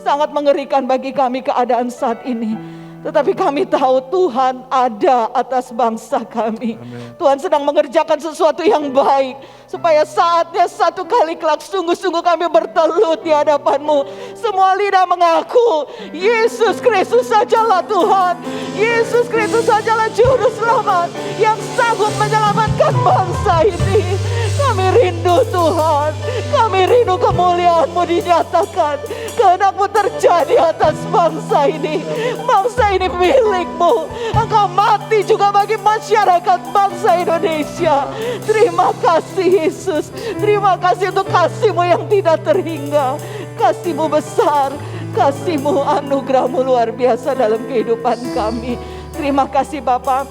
sangat mengerikan bagi kami keadaan saat ini. Tetapi kami tahu Tuhan ada atas bangsa kami. Amen. Tuhan sedang mengerjakan sesuatu yang baik. Supaya saatnya satu kali kelak sungguh-sungguh kami bertelut di hadapan-Mu. Semua lidah mengaku Yesus Kristus sajalah Tuhan. Yesus Kristus sajalah Juru Selamat yang sanggup menyelamatkan bangsa ini. Kami rindu Tuhan. Kami rindu kemuliaan-Mu dinyatakan. Kehendak-Mu terjadi atas bangsa ini. Bangsa ini milik-Mu. Engkau mati juga bagi masyarakat bangsa Indonesia. Terima kasih Yesus. Terima kasih untuk kasih-Mu yang tidak terhingga. Kasih-Mu besar. Kasih-Mu, anugerah-Mu luar biasa dalam kehidupan kami. Terima kasih Bapa.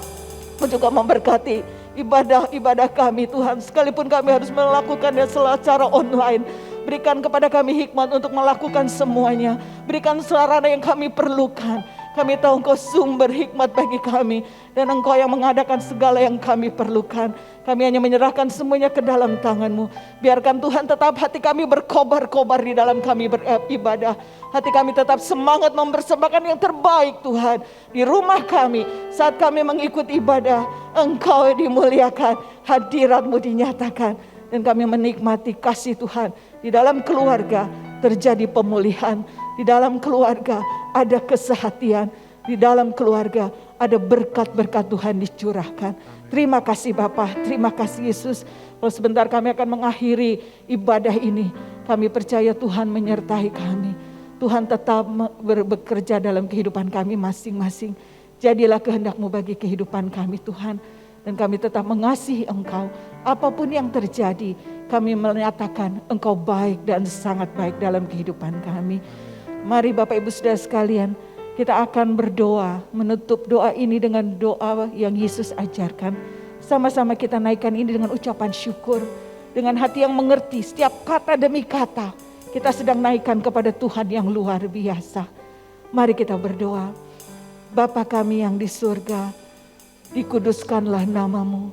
Juga memberkati ibadah-ibadah kami Tuhan. Sekalipun kami harus melakukannya secara online. Berikan kepada kami hikmat untuk melakukan semuanya. Berikan sarana yang kami perlukan. Kami tahu Engkau sumber hikmat bagi kami. Dan Engkau yang mengadakan segala yang kami perlukan. Kami hanya menyerahkan semuanya ke dalam tangan-Mu. Biarkan Tuhan tetap hati kami berkobar-kobar di dalam kami beribadah. Hati kami tetap semangat mempersembahkan yang terbaik Tuhan. Di rumah kami, saat kami mengikuti ibadah, Engkau dimuliakan, hadirat-Mu dinyatakan. Dan kami menikmati kasih Tuhan. Di dalam keluarga terjadi pemulihan. Di dalam keluarga ada kesehatian. Di dalam keluarga ada berkat-berkat Tuhan dicurahkan. Terima kasih Bapa, terima kasih Yesus. Kalau sebentar kami akan mengakhiri ibadah ini. Kami percaya Tuhan menyertai kami. Tuhan tetap bekerja dalam kehidupan kami masing-masing. Jadilah kehendak-Mu bagi kehidupan kami Tuhan. Dan kami tetap mengasihi Engkau. Apapun yang terjadi, kami menyatakan Engkau baik dan sangat baik dalam kehidupan kami. Mari Bapak Ibu Saudara sekalian, kita akan berdoa, menutup doa ini dengan doa yang Yesus ajarkan. Sama-sama kita naikkan ini dengan ucapan syukur. Dengan hati yang mengerti setiap kata demi kata. Kita sedang naikkan kepada Tuhan yang luar biasa. Mari kita berdoa. Bapa kami yang di surga, dikuduskanlah nama-Mu,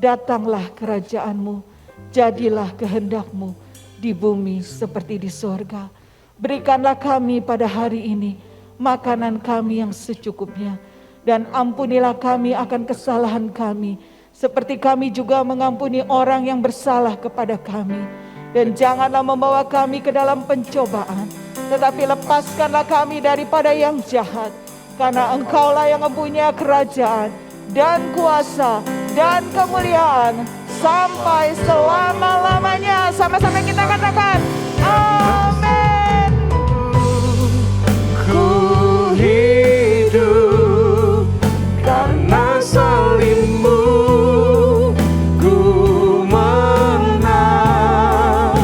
datanglah kerajaan-Mu, jadilah kehendak-Mu di bumi seperti di surga. Berikanlah kami pada hari ini makanan kami yang secukupnya, dan ampunilah kami akan kesalahan kami, seperti kami juga mengampuni orang yang bersalah kepada kami. Dan janganlah membawa kami ke dalam pencobaan, tetapi lepaskanlah kami daripada yang jahat, karena Engkaulah yang mempunyai kerajaan dan kuasa dan kemuliaan sampai selama-lamanya. Sama-sama kita katakan amin. Ku hidup karena salib-Mu, ku menang.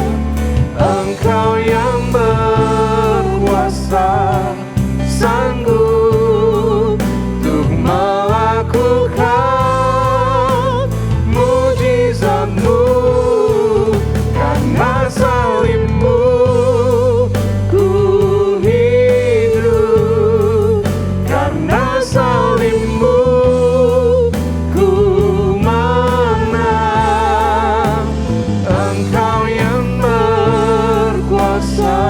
Engkau yang berkuasa, sanggup untuk melakukan mujizat-Mu. Karena salib-Mu, ku hidup. Karena salib-Mu, ku menang. Engkau yang berkuasa,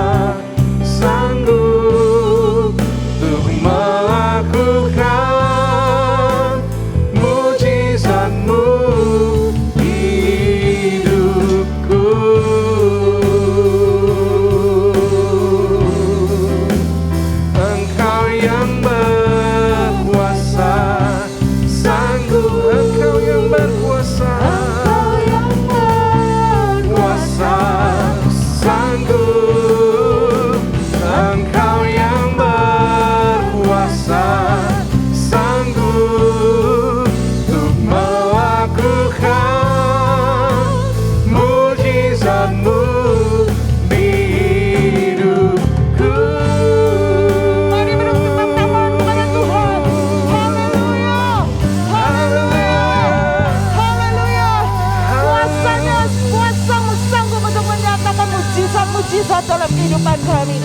sanggup untuk melakukan mujizat-Mu hidupku. Engkau yang berkuasa, sanggup. Engkau yang berkuasa, kuasa, sanggup. Engkau yang berkuasa, sanggup untuk melakukan mujizat-Mu di hidupku. Mari beri tepuk tangan kepada Tuhan. Haleluya. Haleluya. Haleluya. Kuasanya, kuasa-Mu sanggup untuk menyatakan mujizat-mujizat dalam kehidupan kami.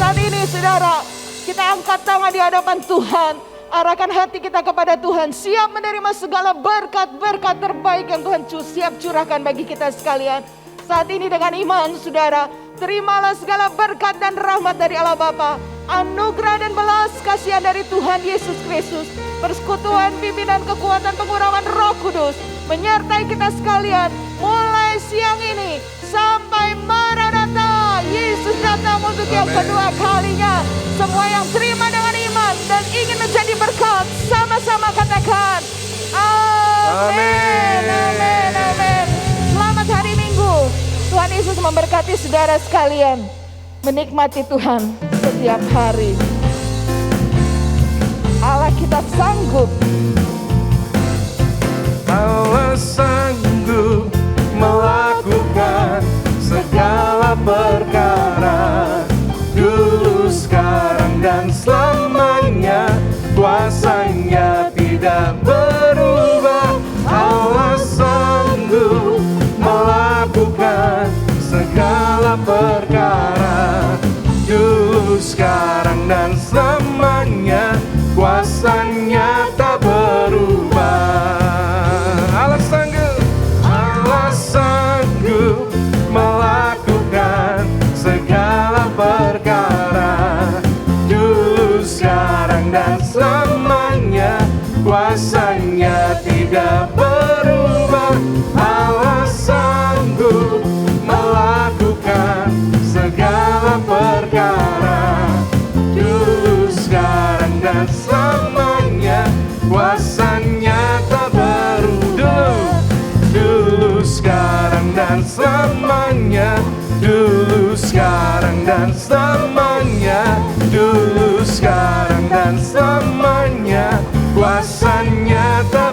Saat ini saudara, kita angkat tangan di hadapan Tuhan. Arahkan hati kita kepada Tuhan. Siap menerima segala berkat-berkat terbaik yang Tuhan siap curahkan bagi kita sekalian. Saat ini dengan iman saudara, terimalah segala berkat dan rahmat dari Allah Bapa, anugerah dan belas kasihan dari Tuhan Yesus Kristus, persekutuan, pimpinan, kekuatan, pengurapan Roh Kudus menyertai kita sekalian mulai siang ini sampai Maranatha. Yesus datang untuk yang kedua kalinya. Semua yang terima dengan iman dan ingin menjadi berkat, sama-sama katakan amin. Amin. Amin. Selamat hari Minggu. Tuhan Yesus memberkati saudara sekalian. Menikmati Tuhan setiap hari. Allah kita sanggup. Allah sanggup melakukan segala perkara, dulu, sekarang, dan selamanya. Kuasanya tidak berubah. Allah sanggup melakukan segala perkara. sekarang dan selamanya, kuasanya tak berubah. Allah sanggup melakukan segala perkara, dulu, sekarang, dan selamanya, kuasanya tidak berubah. Allah sanggup melakukan segala perkara, dulu, sekarang, dan selamanya, kuasanya tak berubah. Dulu, sekarang, dan selamanya, dulu, sekarang, dan selamanya, dulu, sekarang, dan selamanya, kuasanya tak